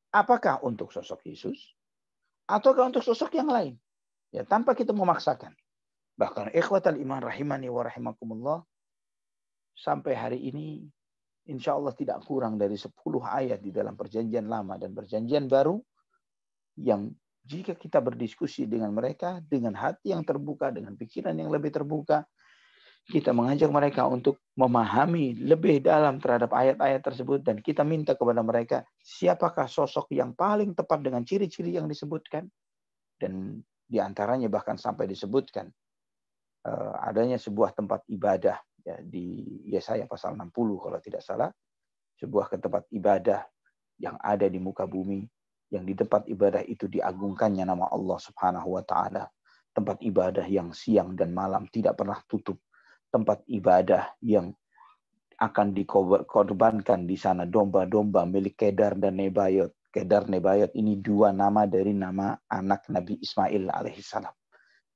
Apakah untuk sosok Yesus, ataukah untuk sosok yang lain? Ya, tanpa kita memaksakan. Bahkan ikhwatal iman rahimani wa rahimakumullah, sampai hari ini insya Allah tidak kurang dari 10 ayat di dalam perjanjian lama dan perjanjian baru yang jika kita berdiskusi dengan mereka dengan hati yang terbuka, dengan pikiran yang lebih terbuka, kita mengajak mereka untuk memahami lebih dalam terhadap ayat-ayat tersebut dan kita minta kepada mereka siapakah sosok yang paling tepat dengan ciri-ciri yang disebutkan, dan diantaranya bahkan sampai disebutkan adanya sebuah tempat ibadah ya, di Yesaya pasal 60 kalau tidak salah, sebuah tempat ibadah yang ada di muka bumi, yang di tempat ibadah itu diagungkannya nama Allah Subhanahu wa taala, tempat ibadah yang siang dan malam tidak pernah tutup, tempat ibadah yang akan dikorbankan di sana domba-domba milik Kedar dan Nebayot. Kedar Nebayot ini dua nama dari nama anak Nabi Ismail alaihissalam.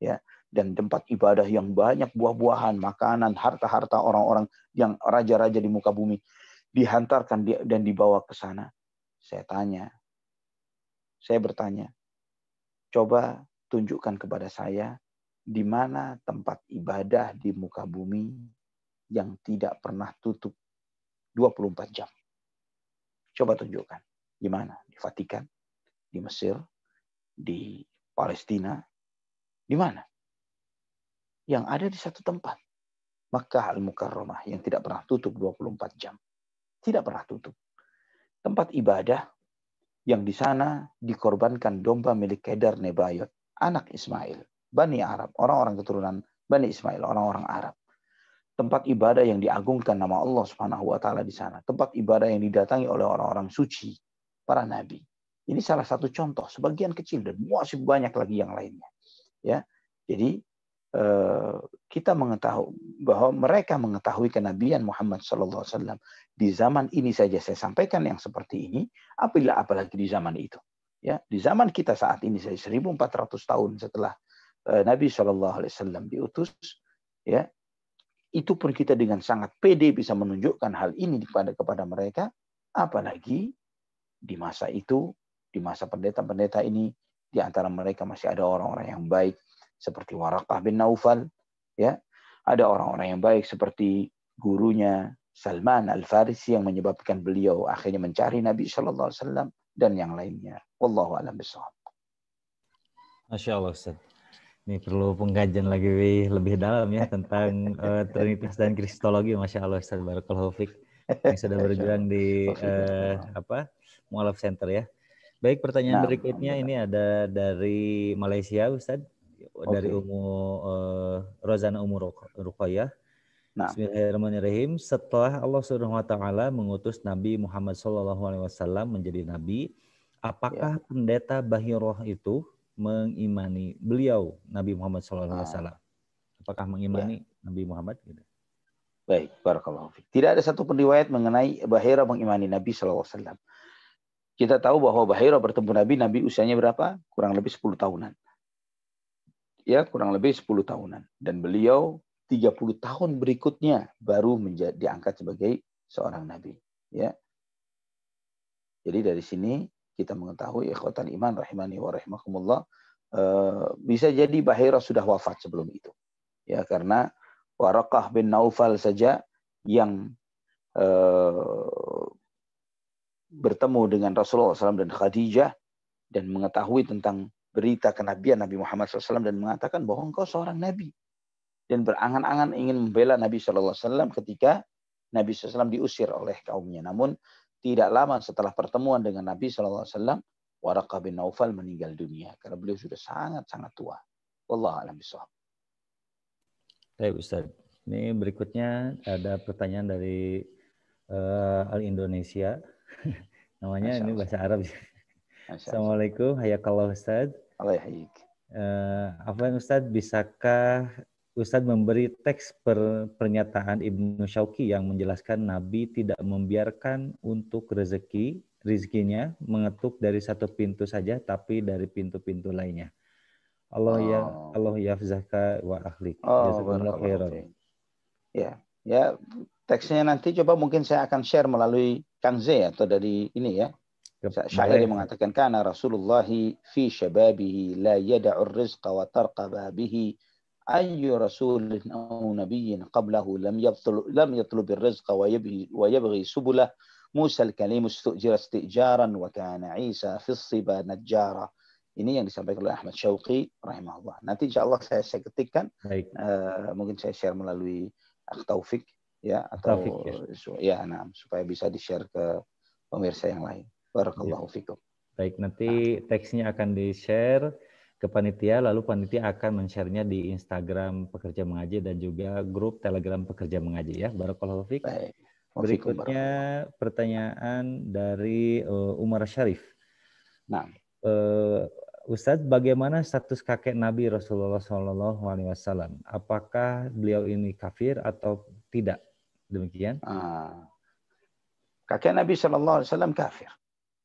Ya, dan tempat ibadah yang banyak buah-buahan, makanan, harta-harta orang-orang yang raja-raja di muka bumi dihantarkan dan dibawa ke sana. Saya bertanya, coba tunjukkan kepada saya di mana tempat ibadah di muka bumi yang tidak pernah tutup 24 jam. Coba tunjukkan. Di mana? Di Vatikan, di Mesir, di Palestina, di mana? Yang ada di satu tempat. Makkah Al-Mukarramah yang tidak pernah tutup 24 jam. Tidak pernah tutup. Tempat ibadah yang di sana dikorbankan domba milik Kedar Nebayot, anak Ismail, Bani Arab, orang-orang keturunan Bani Ismail, orang-orang Arab. Tempat ibadah yang diagungkan nama Allah Subhanahu wa taala di sana. Tempat ibadah yang didatangi oleh orang-orang suci, para nabi. Ini salah satu contoh, sebagian kecil dan masih banyak lagi yang lainnya. Ya. Jadi kita mengetahui bahwa mereka mengetahui kenabian Muhammad sallallahu alaihi wasallam di zaman ini saja saya sampaikan yang seperti ini, apalagi di zaman itu. Ya, di zaman kita saat ini 1400 tahun setelah Nabi sallallahu alaihi wasallam diutus, ya. Itu pun kita dengan sangat pede bisa menunjukkan hal ini kepada mereka, apalagi di masa itu, di masa pendeta-pendeta ini, di antara mereka masih ada orang-orang yang baik seperti Waraqah bin Naufal, ya. Ada orang-orang yang baik seperti gurunya Salman Al-Farisi yang menyebabkan beliau akhirnya mencari Nabi sallallahu alaihi wasallam dan yang lainnya. Wallahu a'lam bishawab. Masya Allah Ustaz. Ini perlu pengkajian lagi lebih dalam ya tentang Trinitas dan Kristologi. Masya Allah Ustaz, barakallahu fiik. Ini sudah berjuang di Mu'alaf Center ya. Baik, pertanyaan berikutnya ini ada dari Malaysia Ustaz. Dari Rozana Umur Ruqayyah. Bismillahirrahmanirrahim. Setelah Allah Subhanahu wa taala mengutus Nabi Muhammad sallallahu alaihi wasallam menjadi nabi, apakah pendeta Bahiroh itu mengimani beliau Nabi Muhammad sallallahu alaihi wasallam? Apakah mengimani Nabi Muhammad gitu? Baik, barakallahu fiik. Tidak ada satu riwayat mengenai Bahira mengimani Nabi sallallahu alaihi wasallam. Kita tahu bahwa Bahira bertemu Nabi usianya berapa? Kurang lebih 10 tahunan. Ya, kurang lebih 10 tahunan. Dan beliau 30 tahun berikutnya baru diangkat sebagai seorang nabi. Ya. Jadi dari sini kita mengetahui ikhwatal iman rahimani wa rahimakumullah, bisa jadi Bahira sudah wafat sebelum itu. Ya, karena Waraqah bin Naufal saja yang bertemu dengan Rasulullah SAW dan Khadijah dan mengetahui tentang berita kenabian Nabi Muhammad SAW dan mengatakan bahwa engkau seorang nabi, dan berangan-angan ingin membela Nabi SAW ketika Nabi SAW diusir oleh kaumnya. Namun tidak lama setelah pertemuan dengan Nabi SAW, Waraqah bin Naufal meninggal dunia karena beliau sudah sangat-sangat tua. Wallahu a'lam bishawab. Baik Ustaz. Ini berikutnya ada pertanyaan dari Al Indonesia. Namanya ini bahasa Arab. Assalamualaikum, hayakallah Ustaz. Afwan Ustaz, bisakah Ustaz memberi teks pernyataan Ibnu Syauqi yang menjelaskan Nabi tidak membiarkan untuk rezekinya mengetuk dari satu pintu saja, tapi dari pintu-pintu lainnya. Allah yafzaka wa akhlik. Jazakumullah khairan. Ya, teksnya nanti coba mungkin saya akan share melalui Kang Z atau dari ini ya. Syair yang mengatakan kana Rasulullah fi syababihi la yada'u rizqa wa tarqaba bihi ayyu rasulin aw nabiyyin qablahu lam yatlub ar-rizqa wa yabghi subulah Musa al-kalim istujira istijaran wa kana Isa fi as-siba najjara. Ini yang disampaikan oleh Ahmad Syauqi rahimahullah. Nanti insyaallah saya ketikkan. Mungkin saya share melalui Akh Taufik ya atau ya, supaya bisa di-share ke pemirsa yang lain. Barakallahu fikum. Baik, nanti teksnya akan di-share ke panitia, lalu panitia akan men-share-nya di Instagram Pekerja Mengaji dan juga grup Telegram Pekerja Mengaji ya. Barakallahu fik. Baik. Berikutnya pertanyaan dari Umar Syarif. Nah, Ustadz, bagaimana status kakek Nabi Rasulullah SAW? Apakah beliau ini kafir atau tidak? Demikian. Kakek Nabi SAW kafir,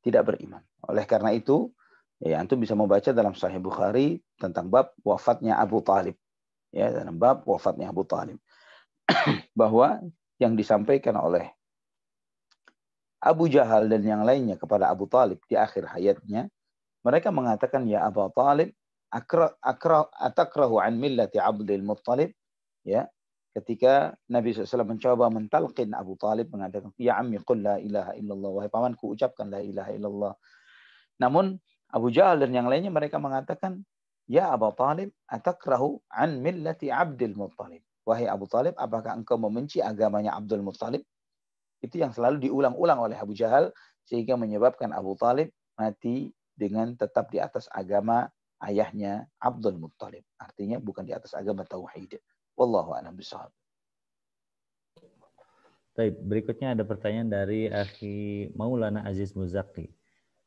tidak beriman. Oleh karena itu, ya, antum bisa membaca dalam Sahih Bukhari tentang bab wafatnya Abu Talib. Ya, dalam bab wafatnya Abu Talib. Bahwa yang disampaikan oleh Abu Jahal dan yang lainnya kepada Abu Talib di akhir hayatnya, mereka mengatakan, ya Abu Talib, atakrahu an millati Abdul Muttalib, ya, ketika Nabi SAW mencoba mentalqin Abu Talib, mengatakan, ya ammi qul la ilaha illallah, wahai pamanku ucapkan la ilaha illallah. Namun Abu Jahal dan yang lainnya mereka mengatakan, ya Abu Talib, atakrahu an millati Abdul Muttalib. Wahai Abu Talib, apakah engkau membenci agamanya Abdul Muttalib? Itu yang selalu diulang-ulang oleh Abu Jahal, sehingga menyebabkan Abu Talib mati dengan tetap di atas agama ayahnya Abdul Muttalib. Artinya bukan di atas agama tauhid. Wallahu a'lam bishawab. Baik, berikutnya ada pertanyaan dari Akhi Maulana Aziz Muzaki.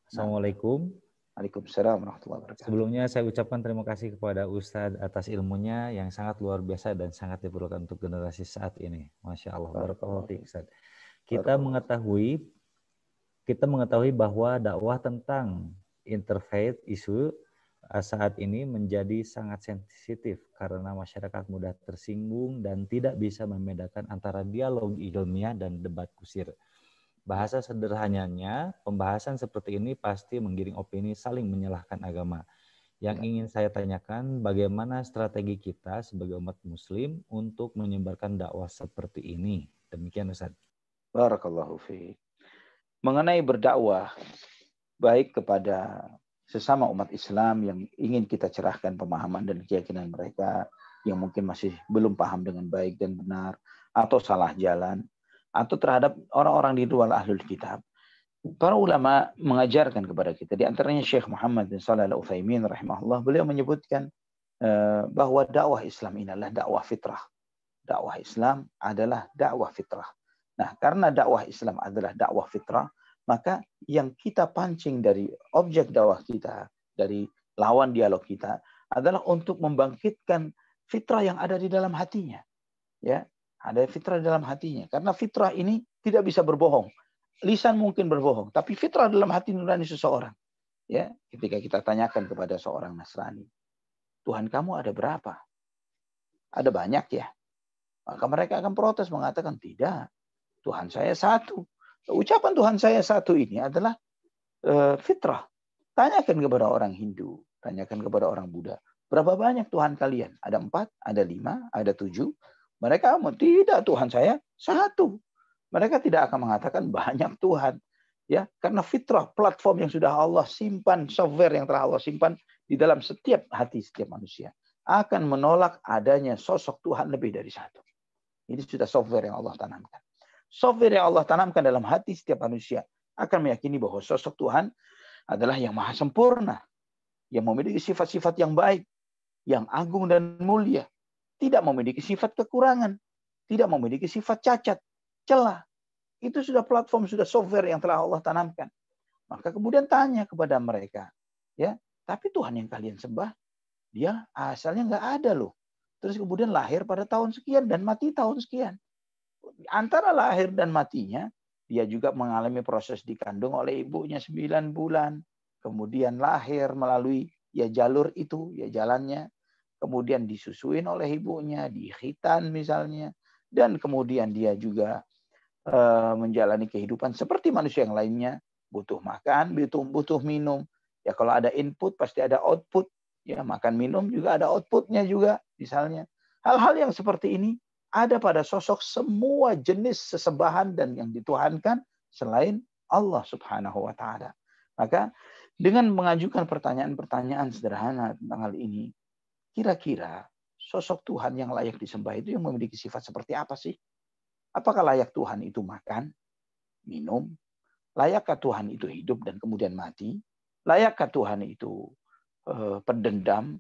Assalamualaikum. Waalaikumsalam warahmatullahi wabarakatuh. Sebelumnya saya ucapkan terima kasih kepada Ustadz atas ilmunya yang sangat luar biasa dan sangat diperlukan untuk generasi saat ini. Masya Allah. Barakallahu fiik, Ustadz. Kita mengetahui bahwa dakwah tentang interfaith isu saat ini menjadi sangat sensitif karena masyarakat mudah tersinggung dan tidak bisa membedakan antara dialog ilmiah dan debat kusir. Bahasa sederhananya, pembahasan seperti ini pasti menggiring opini saling menyalahkan agama. Yang ingin saya tanyakan, bagaimana strategi kita sebagai umat muslim untuk menyebarkan dakwah seperti ini? Demikian Ustaz. Barakallahu fiik. Mengenai berdakwah baik kepada sesama umat Islam yang ingin kita cerahkan pemahaman dan keyakinan mereka yang mungkin masih belum paham dengan baik dan benar atau salah jalan, atau terhadap orang-orang di luar ahlul kitab. Para ulama mengajarkan kepada kita, di antaranya Syekh Muhammad bin Shalih Al-Utsaimin rahimahullah, beliau menyebutkan bahwa dakwah Islam ini adalah dakwah fitrah. Dakwah Islam adalah dakwah fitrah. Nah, karena dakwah Islam adalah dakwah fitrah, maka yang kita pancing dari objek dakwah kita, dari lawan dialog kita, adalah untuk membangkitkan fitrah yang ada di dalam hatinya. Ya, ada fitrah dalam hatinya. Karena fitrah ini tidak bisa berbohong. Lisan mungkin berbohong, tapi fitrah dalam hati nurani seseorang. Ya, ketika kita tanyakan kepada seorang Nasrani, Tuhan kamu ada berapa? Ada banyak ya? Maka mereka akan protes mengatakan, tidak, Tuhan saya satu. Ucapan Tuhan saya satu ini adalah fitrah. Tanyakan kepada orang Hindu, tanyakan kepada orang Buddha, berapa banyak Tuhan kalian? Ada 4, ada 5, ada 7. Mereka tidak, Tuhan saya satu. Mereka tidak akan mengatakan banyak Tuhan. Ya, karena fitrah, platform yang sudah Allah simpan, software yang telah Allah simpan di dalam setiap hati setiap manusia, akan menolak adanya sosok Tuhan lebih dari satu. Ini sudah software yang Allah tanamkan. Software yang Allah tanamkan dalam hati setiap manusia akan meyakini bahwa sosok Tuhan adalah yang maha sempurna, yang memiliki sifat-sifat yang baik, yang agung dan mulia, tidak memiliki sifat kekurangan, tidak memiliki sifat cacat, celah. Itu sudah platform, sudah software yang telah Allah tanamkan. Maka kemudian tanya kepada mereka, ya, tapi Tuhan yang kalian sembah, dia asalnya nggak ada loh. Terus kemudian lahir pada tahun sekian dan mati tahun sekian. Antara lahir dan matinya, dia juga mengalami proses dikandung oleh ibunya 9 bulan. Kemudian lahir melalui ya jalur itu, ya jalannya. Kemudian disusuin oleh ibunya, di khitan misalnya. Dan kemudian dia juga menjalani kehidupan seperti manusia yang lainnya. Butuh makan, butuh minum. Ya kalau ada input pasti ada output. Ya makan minum juga ada outputnya juga. misalnya. Hal-hal yang seperti ini ada pada sosok semua jenis sesembahan dan yang dituhankan selain Allah Subhanahu wa taala. Maka dengan mengajukan pertanyaan-pertanyaan sederhana tentang hal ini, kira-kira sosok Tuhan yang layak disembah itu yang memiliki sifat seperti apa sih? Apakah layak Tuhan itu makan, minum? Layakkah Tuhan itu hidup dan kemudian mati? Layakkah Tuhan itu pendendam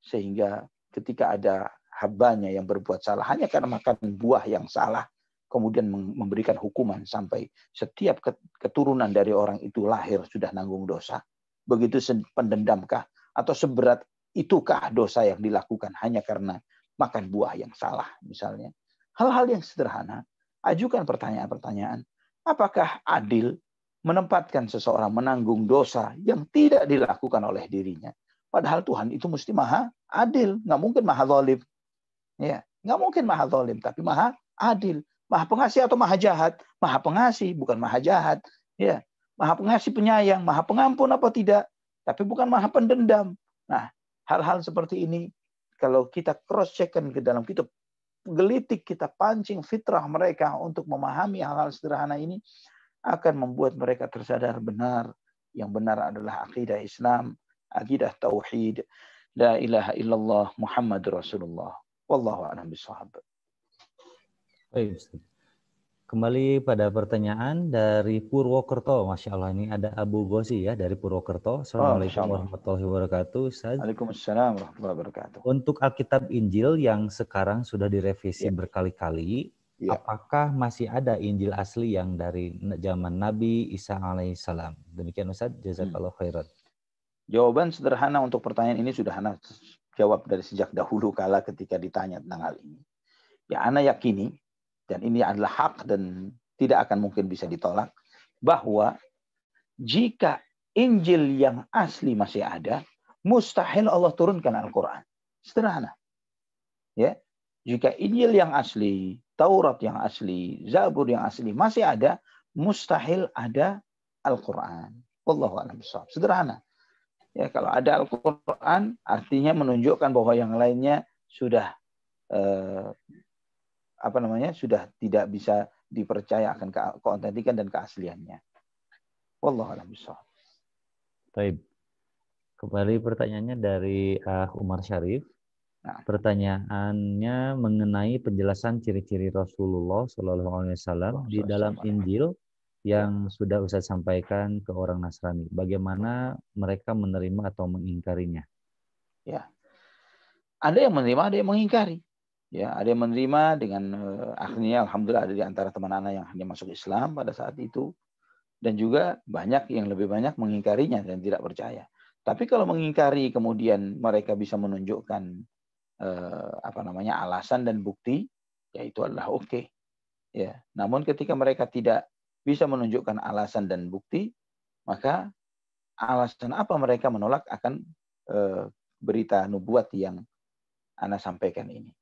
sehingga ketika ada hambanya yang berbuat salah hanya karena makan buah yang salah, kemudian memberikan hukuman sampai setiap keturunan dari orang itu lahir sudah nanggung dosa? Begitu pendendamkah? Atau seberat itukah dosa yang dilakukan hanya karena makan buah yang salah misalnya? Hal-hal yang sederhana, ajukan pertanyaan-pertanyaan. Apakah adil menempatkan seseorang menanggung dosa yang tidak dilakukan oleh dirinya? Padahal Tuhan itu mesti maha adil, nggak mungkin maha zalim. Ya, nggak mungkin maha zalim, tapi maha adil. Maha pengasih atau maha jahat? Maha pengasih, bukan maha jahat. Ya, maha pengasih penyayang, maha pengampun apa tidak? Tapi bukan maha pendendam. Nah, hal-hal seperti ini kalau kita cross checkkan ke dalam kitab, gelitik kita pancing fitrah mereka untuk memahami hal-hal sederhana ini, akan membuat mereka tersadar benar. Yang benar adalah akidah Islam, akidah tauhid, la ilaha illallah Muhammadur Rasulullah. Wallahu a'lam bishawab. Baik, Ustaz. Kembali pada pertanyaan dari Purwokerto. Masya Allah, ini ada Abu Gosi ya dari Purwokerto. Assalamualaikum warahmatullahi wabarakatuh, Ustaz. Waalaikumsalam warahmatullahi wabarakatuh. Untuk Alkitab Injil yang sekarang sudah direvisi berkali-kali, apakah masih ada Injil asli yang dari zaman Nabi Isa alaihissalam? Demikian Ustaz, jazakallahu khairan. Jawaban sederhana untuk pertanyaan ini sudah Ana jawab dari sejak dahulu kala ketika ditanya tentang hal ini. Ya, Ana yakini, dan ini adalah hak dan tidak akan mungkin bisa ditolak, bahwa jika Injil yang asli masih ada, mustahil Allah turunkan Al-Quran. Sederhana. Ya, jika Injil yang asli, Taurat yang asli, Zabur yang asli masih ada, mustahil ada Al-Quran. Wallahu a'lam bishawab. Sederhana. Ya, kalau ada Al-Quran artinya menunjukkan bahwa yang lainnya sudah sudah tidak bisa dipercaya akan keautentikan dan keasliannya. Wallahu a'lam bishawab. Baik. Kembali pertanyaannya dari Umar Syarif. Nah, pertanyaannya mengenai penjelasan ciri-ciri Rasulullah SAW di dalam Injil yang sudah Ustaz sampaikan ke orang Nasrani. Bagaimana mereka menerima atau mengingkarinya? Ya, ada yang menerima, ada yang mengingkari. Ya, ada yang menerima dengan akhirnya alhamdulillah ada di antara teman anak yang hanya masuk Islam pada saat itu, dan juga banyak yang lebih banyak mengingkarinya dan tidak percaya. Tapi kalau mengingkari kemudian mereka bisa menunjukkan alasan dan bukti, ya itu adalah oke. Ya, namun ketika mereka tidak bisa menunjukkan alasan dan bukti, maka alasan apa mereka menolak akan berita nubuat yang Ana sampaikan ini.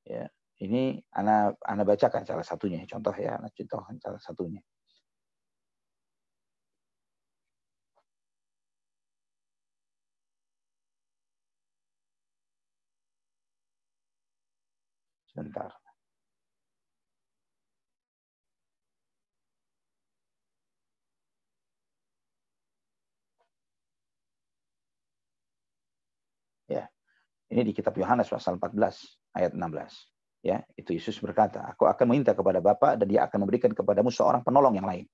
Ya, ini Ana bacakan salah satunya, contoh ya, Ana contohkan salah satunya. Sebentar. Ya, ini di kitab Yohanes pasal 14 ayat 16. Ya, itu Yesus berkata, aku akan meminta kepada Bapa dan dia akan memberikan kepadamu seorang penolong yang lain.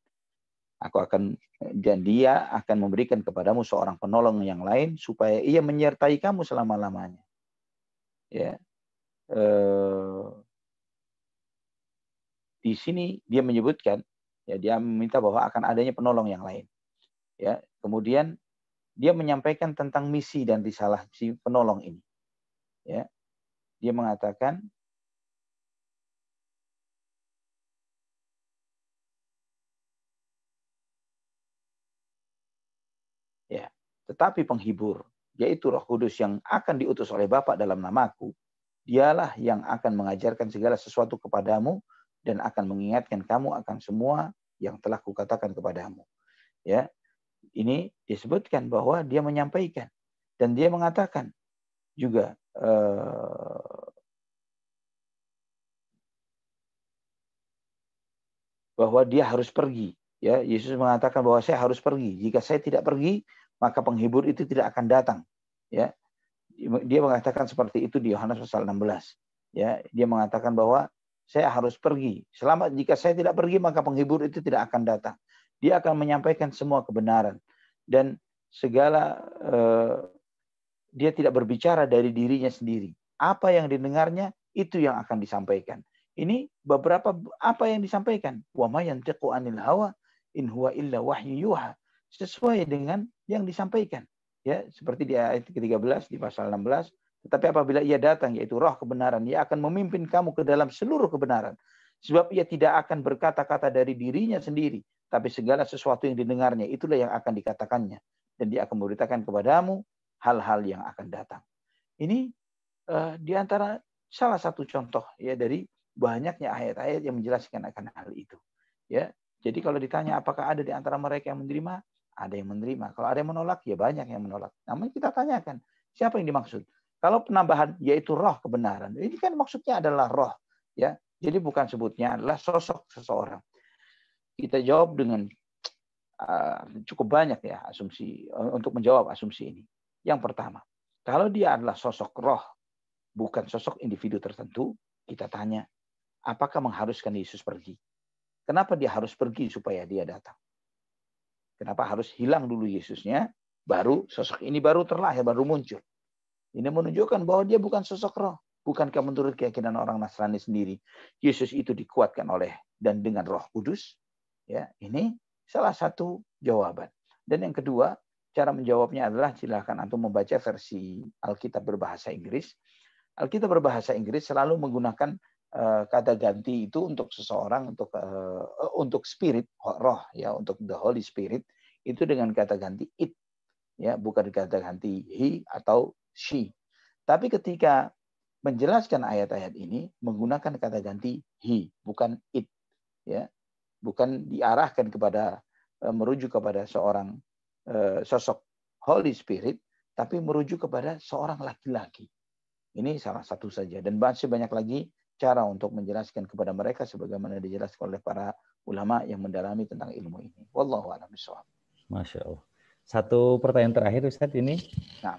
Dan dia akan memberikan kepadamu seorang penolong yang lain supaya ia menyertai kamu selama-lamanya. Ya. Di sini dia menyebutkan, ya, dia meminta bahwa akan adanya penolong yang lain. Ya, kemudian dia menyampaikan tentang misi dan risalah si penolong ini. Ya, dia mengatakan, ya, tetapi penghibur, yaitu Roh Kudus yang akan diutus oleh Bapa dalam namaku, dialah yang akan mengajarkan segala sesuatu kepadamu dan akan mengingatkan kamu akan semua yang telah kukatakan kepadamu. Ya, ini disebutkan bahwa dia menyampaikan dan dia mengatakan juga bahwa dia harus pergi. Ya, Yesus mengatakan bahwa saya harus pergi. Jika saya tidak pergi, maka penghibur itu tidak akan datang. Ya, dia mengatakan seperti itu di Yohanes pasal 16. Ya, dia mengatakan bahwa saya harus pergi. Jika saya tidak pergi, maka penghibur itu tidak akan datang. Dia akan menyampaikan semua kebenaran dan segala dia tidak berbicara dari dirinya sendiri. Apa yang didengarnya itu yang akan disampaikan. Ini beberapa apa yang disampaikan. Wa ma yantiqu 'anil hawa in huwa illa wahyu yuha. Sesuai dengan yang disampaikan. Ya, seperti di ayat ke-13 di pasal 16, tetapi apabila ia datang yaitu roh kebenaran, ia akan memimpin kamu ke dalam seluruh kebenaran. Sebab ia tidak akan berkata-kata dari dirinya sendiri, tapi segala sesuatu yang didengarnya itulah yang akan dikatakannya, dan dia akan memberitakan kepadamu hal-hal yang akan datang. Ini di antara salah satu contoh ya dari banyaknya ayat-ayat yang menjelaskan akan hal itu. Ya, jadi kalau ditanya apakah ada di antara mereka yang menerima, ada yang menerima. Kalau ada yang menolak, ya banyak yang menolak. Namun kita tanyakan, siapa yang dimaksud? Kalau penambahan yaitu roh kebenaran, ini kan maksudnya adalah roh, ya. Jadi bukan sebutnya adalah sosok seseorang. Kita jawab dengan cukup banyak ya asumsi untuk menjawab asumsi ini. Yang pertama, kalau dia adalah sosok roh, bukan sosok individu tertentu, kita tanya, apakah mengharuskan Yesus pergi? Kenapa dia harus pergi supaya dia datang? Kenapa harus hilang dulu Yesusnya, baru sosok ini baru terlahir, baru muncul? Ini menunjukkan bahwa dia bukan sosok roh. Bukankah menurut keyakinan orang Nasrani sendiri, Yesus itu dikuatkan oleh dan dengan Roh Kudus? Ya, ini salah satu jawaban. Dan yang kedua, cara menjawabnya adalah silakan antum membaca versi Alkitab berbahasa Inggris. Alkitab berbahasa Inggris selalu menggunakan kata ganti itu untuk seseorang, untuk spirit, roh, ya, untuk the Holy Spirit itu dengan kata ganti it, ya, bukan kata ganti he atau she. Tapi ketika menjelaskan ayat-ayat ini menggunakan kata ganti he, bukan it, ya, bukan diarahkan kepada merujuk kepada seorang sosok Holy Spirit, tapi merujuk kepada seorang laki-laki. Ini salah satu saja, dan masih banyak lagi cara untuk menjelaskan kepada mereka sebagaimana dijelaskan oleh para ulama yang mendalami tentang ilmu ini. Wallahu a'lam bishawab. Masya Allah. Satu pertanyaan terakhir Ustadz ini. Nah.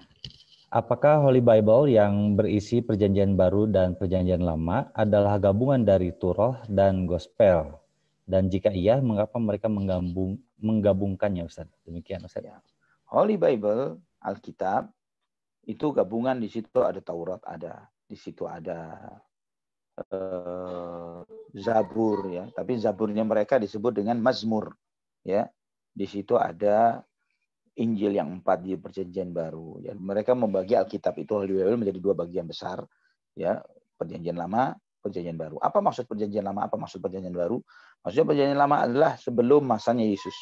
Apakah Holy Bible yang berisi Perjanjian Baru dan Perjanjian Lama adalah gabungan dari Turah dan Gospel? Dan jika iya, mengapa mereka menggabungkannya, Ustaz? Demikian, Ustaz. Ya. Holy Bible, Alkitab, itu gabungan, di situ ada Taurat, di situ ada Zabur, ya. Tapi Zaburnya mereka disebut dengan Mazmur, ya. Di situ ada Injil yang 4 di Perjanjian Baru. Ya, mereka membagi Alkitab itu Holy Bible menjadi 2 bagian besar, ya, Perjanjian Lama, Perjanjian Baru. Apa maksud Perjanjian Lama? Apa maksud Perjanjian Baru? Maksudnya Perjanjian Lama adalah sebelum masanya Yesus.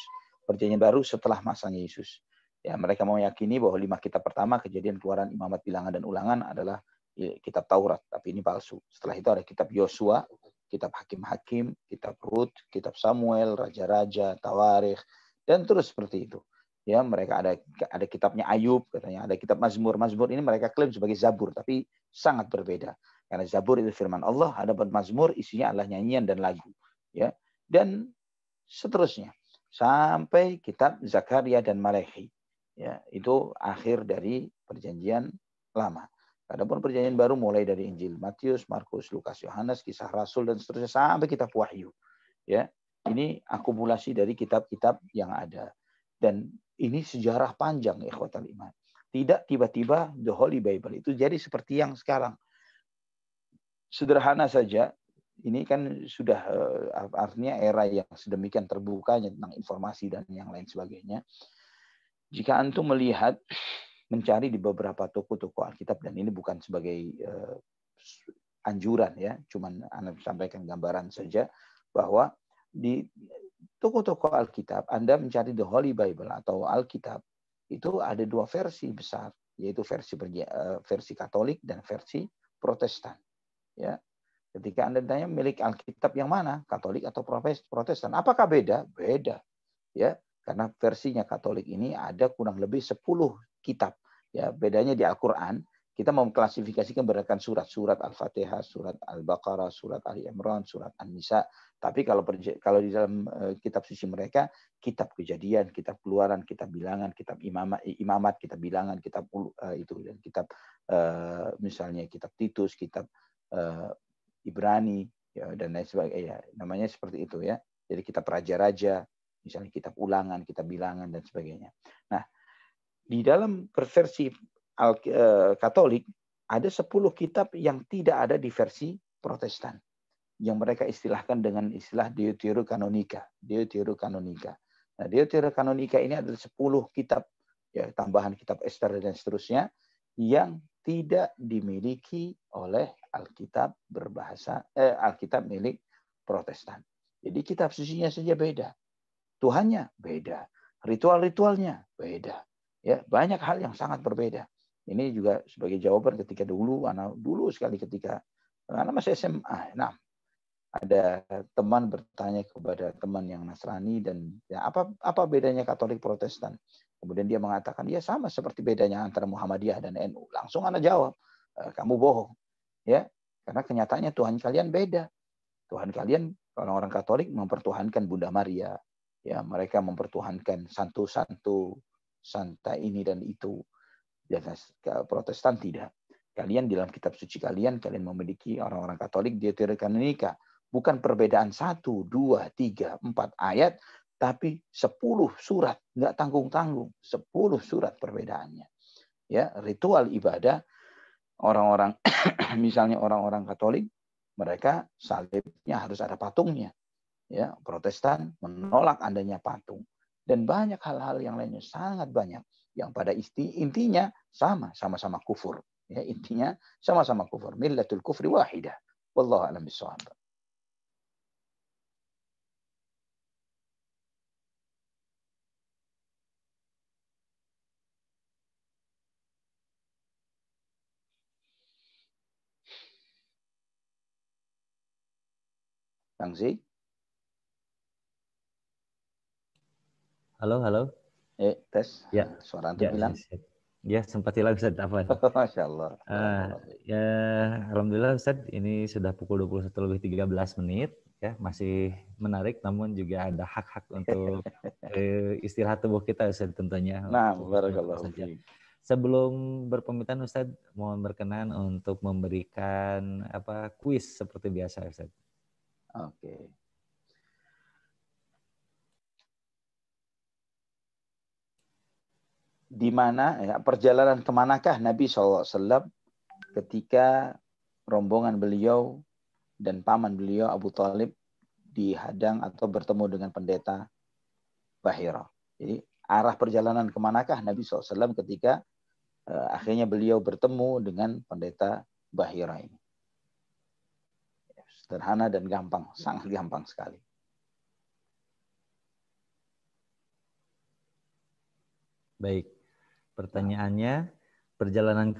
Perjanjian Baru setelah masanya Yesus. Ya, mereka meyakini bahwa 5 kitab pertama, Kejadian, Keluaran, Imamat, Bilangan, dan Ulangan adalah kitab Taurat, tapi ini palsu. Setelah itu ada kitab Yosua, kitab Hakim-Hakim, kitab Rut, kitab Samuel, Raja-Raja, Tawarikh, dan terus seperti itu. Ya, mereka ada kitabnya Ayub, katanya ada kitab Mazmur. Mazmur ini mereka klaim sebagai Zabur, tapi sangat berbeda. Karena Zabur itu firman Allah, adapun Mazmur isinya adalah nyanyian dan lagu, ya. Dan seterusnya sampai kitab Zakaria dan Maleakhi. Ya, itu akhir dari Perjanjian Lama. Adapun Perjanjian Baru mulai dari Injil Matius, Markus, Lukas, Yohanes, Kisah Rasul, dan seterusnya sampai kitab Wahyu. Ya, ini akumulasi dari kitab-kitab yang ada. Dan ini sejarah panjang, ikhwatal iman. Tidak tiba-tiba the Holy Bible itu jadi seperti yang sekarang. Sederhana saja, ini kan sudah artinya era yang sedemikian terbukanya tentang informasi dan yang lain sebagainya. Jika antum melihat, mencari di beberapa toko-toko Alkitab, dan ini bukan sebagai anjuran ya, cuman Anda sampaikan gambaran saja bahwa di toko-toko Alkitab, Anda mencari the Holy Bible atau Alkitab, itu ada 2 versi besar, yaitu versi Katolik dan versi Protestan. Ya, ketika Anda tanya milik Alkitab yang mana, Katolik atau Protestan, apakah beda? Beda, ya, karena versinya Katolik ini ada kurang lebih 10 kitab. Ya, bedanya di Al-Quran Kita mau klasifikasikan berdasarkan surat-surat Al-Fatihah, surat Al-Baqarah, surat Ali Imran, surat An-Nisa. Tapi kalau di dalam kitab suci mereka, kitab Kejadian, kitab Keluaran, kitab Bilangan, kitab Imamat, kitab Bilangan, kitab itu, dan kitab misalnya kitab Titus, kitab Ibrani, ya, dan lain sebagainya. Namanya seperti itu ya. Jadi kitab raja-raja, misalnya kitab Ulangan, kitab Bilangan, dan sebagainya. Nah, di dalam versi Katolik ada 10 kitab yang tidak ada di versi Protestan, yang mereka istilahkan dengan istilah Deuterokanonika. Nah, Deuterokanonika ini adalah 10 kitab, ya, tambahan kitab Ester dan seterusnya, yang tidak dimiliki oleh Alkitab Alkitab milik Protestan. Jadi kitab sucinya saja beda, Tuhannya beda, ritual-ritualnya beda. Ya, banyak hal yang sangat berbeda. Ini juga sebagai jawaban ketika dulu sekali ketika anak masih SMA. Nah, ada teman bertanya kepada teman yang Nasrani, dan ya, apa bedanya Katolik Protestan? Kemudian dia mengatakan, ya sama seperti bedanya antara Muhammadiyah dan NU. Langsung anak jawab, kamu bohong. Ya, karena kenyataannya Tuhan kalian beda. Tuhan kalian, orang-orang Katolik mempertuhankan Bunda Maria. Ya, mereka mempertuhankan santo-santo, santa ini dan itu. Dan Protestan tidak. Kalian dalam kitab suci kalian memiliki, orang-orang Katolik, Deuterokanonika. Bukan perbedaan 1, 2, 3, 4 ayat, tapi 10 surat. Nggak tanggung-tanggung. 10 surat perbedaannya. Ya, ritual ibadah orang-orang, misalnya orang-orang Katolik, mereka salibnya harus ada patungnya. Ya, Protestan menolak adanya patung. Dan banyak hal-hal yang lainnya, sangat banyak. Yang pada intinya sama-sama kufur. Ya, intinya sama-sama kufur. Millatul kufri wahidah. Wallahu a'lam bishawab. Kang Zi? Halo. Tes. Ya. Suara antum hilang. Ya, sempat hilang Ustaz. Apa? Masya Allah. Ya, alhamdulillah Ustaz, ini sudah pukul 21:13 ya, masih menarik, namun juga ada hak-hak untuk istirahat tubuh kita Ustaz tentunya. Nah, barakallahu fiik. Sebelum berpamitan Ustaz, mohon berkenan untuk memberikan kuis seperti biasa Ustaz. Oke. Di mana perjalanan kemanakah Nabi SAW ketika rombongan beliau dan paman beliau Abu Thalib dihadang atau bertemu dengan pendeta Bahira. Jadi arah perjalanan kemanakah Nabi SAW ketika akhirnya beliau bertemu dengan pendeta Bahira ini. Sederhana dan gampang, sangat gampang sekali. Baik. Pertanyaannya, perjalanan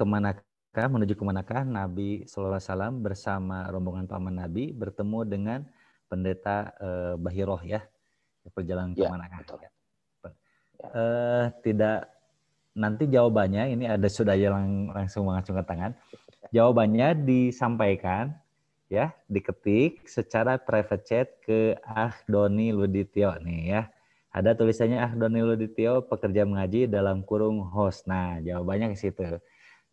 menuju kemanakah Nabi SAW bersama rombongan paman Nabi bertemu dengan pendeta Bahiroh ya? Perjalanan kemanakah? Betul. Tidak, nanti jawabannya ini sudah langsung mengacungkan tangan. Jawabannya disampaikan ya, diketik secara private chat ke Doni Ludityo nih ya. Ada tulisannya Doni Ludityo, pekerja mengaji dalam kurung host. Nah, jawabannya ke situ.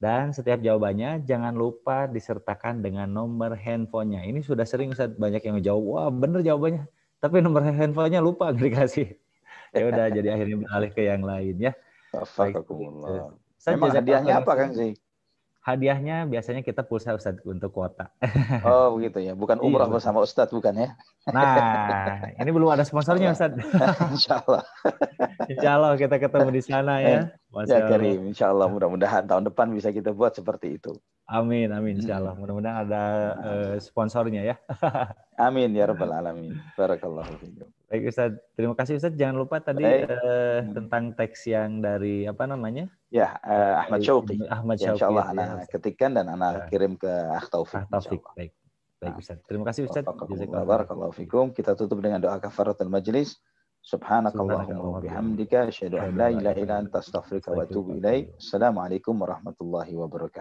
Dan setiap jawabannya jangan lupa disertakan dengan nomor handphonenya. Ini sudah sering Ustaz, banyak yang menjawab, wah bener jawabannya. Tapi nomor handphonenya lupa dikasih. Ya udah, jadi akhirnya beralih ke yang lain ya. Astaghfirullah. Memang hadiahnya apa Kang Zi? Hadiahnya biasanya kita pulsa Ustaz untuk kuota. Oh begitu ya, bukan umrah bersama Ustadz bukan ya? Nah, ini belum ada sponsornya Ustadz. Insya Allah. Insya Allah kita ketemu di sana ya. Ya Karim, insya Allah mudah-mudahan tahun depan bisa kita buat seperti itu. Amin, insya Allah. Mudah-mudahan ada sponsornya ya. Amin ya rabbal alamin. Barakallahu fiikum. Baik Ustaz, terima kasih Ustaz. Jangan lupa tadi tentang teks yang dari apa namanya? Ya, Ahmad Syauqi. Ya, insya Allah anak ketikkan dan anak kirim ke Akh Taufik. Baik Ustaz. Terima kasih Ustaz. Barakallahu fiikum. Kita tutup dengan doa kafaratul majlis. Subhanakallahumma wa bihamdika asyhadu an la ilaha illa anta astaghfiruka wa atubu ilaik. Assalamualaikum warahmatullahi wabarakatuh.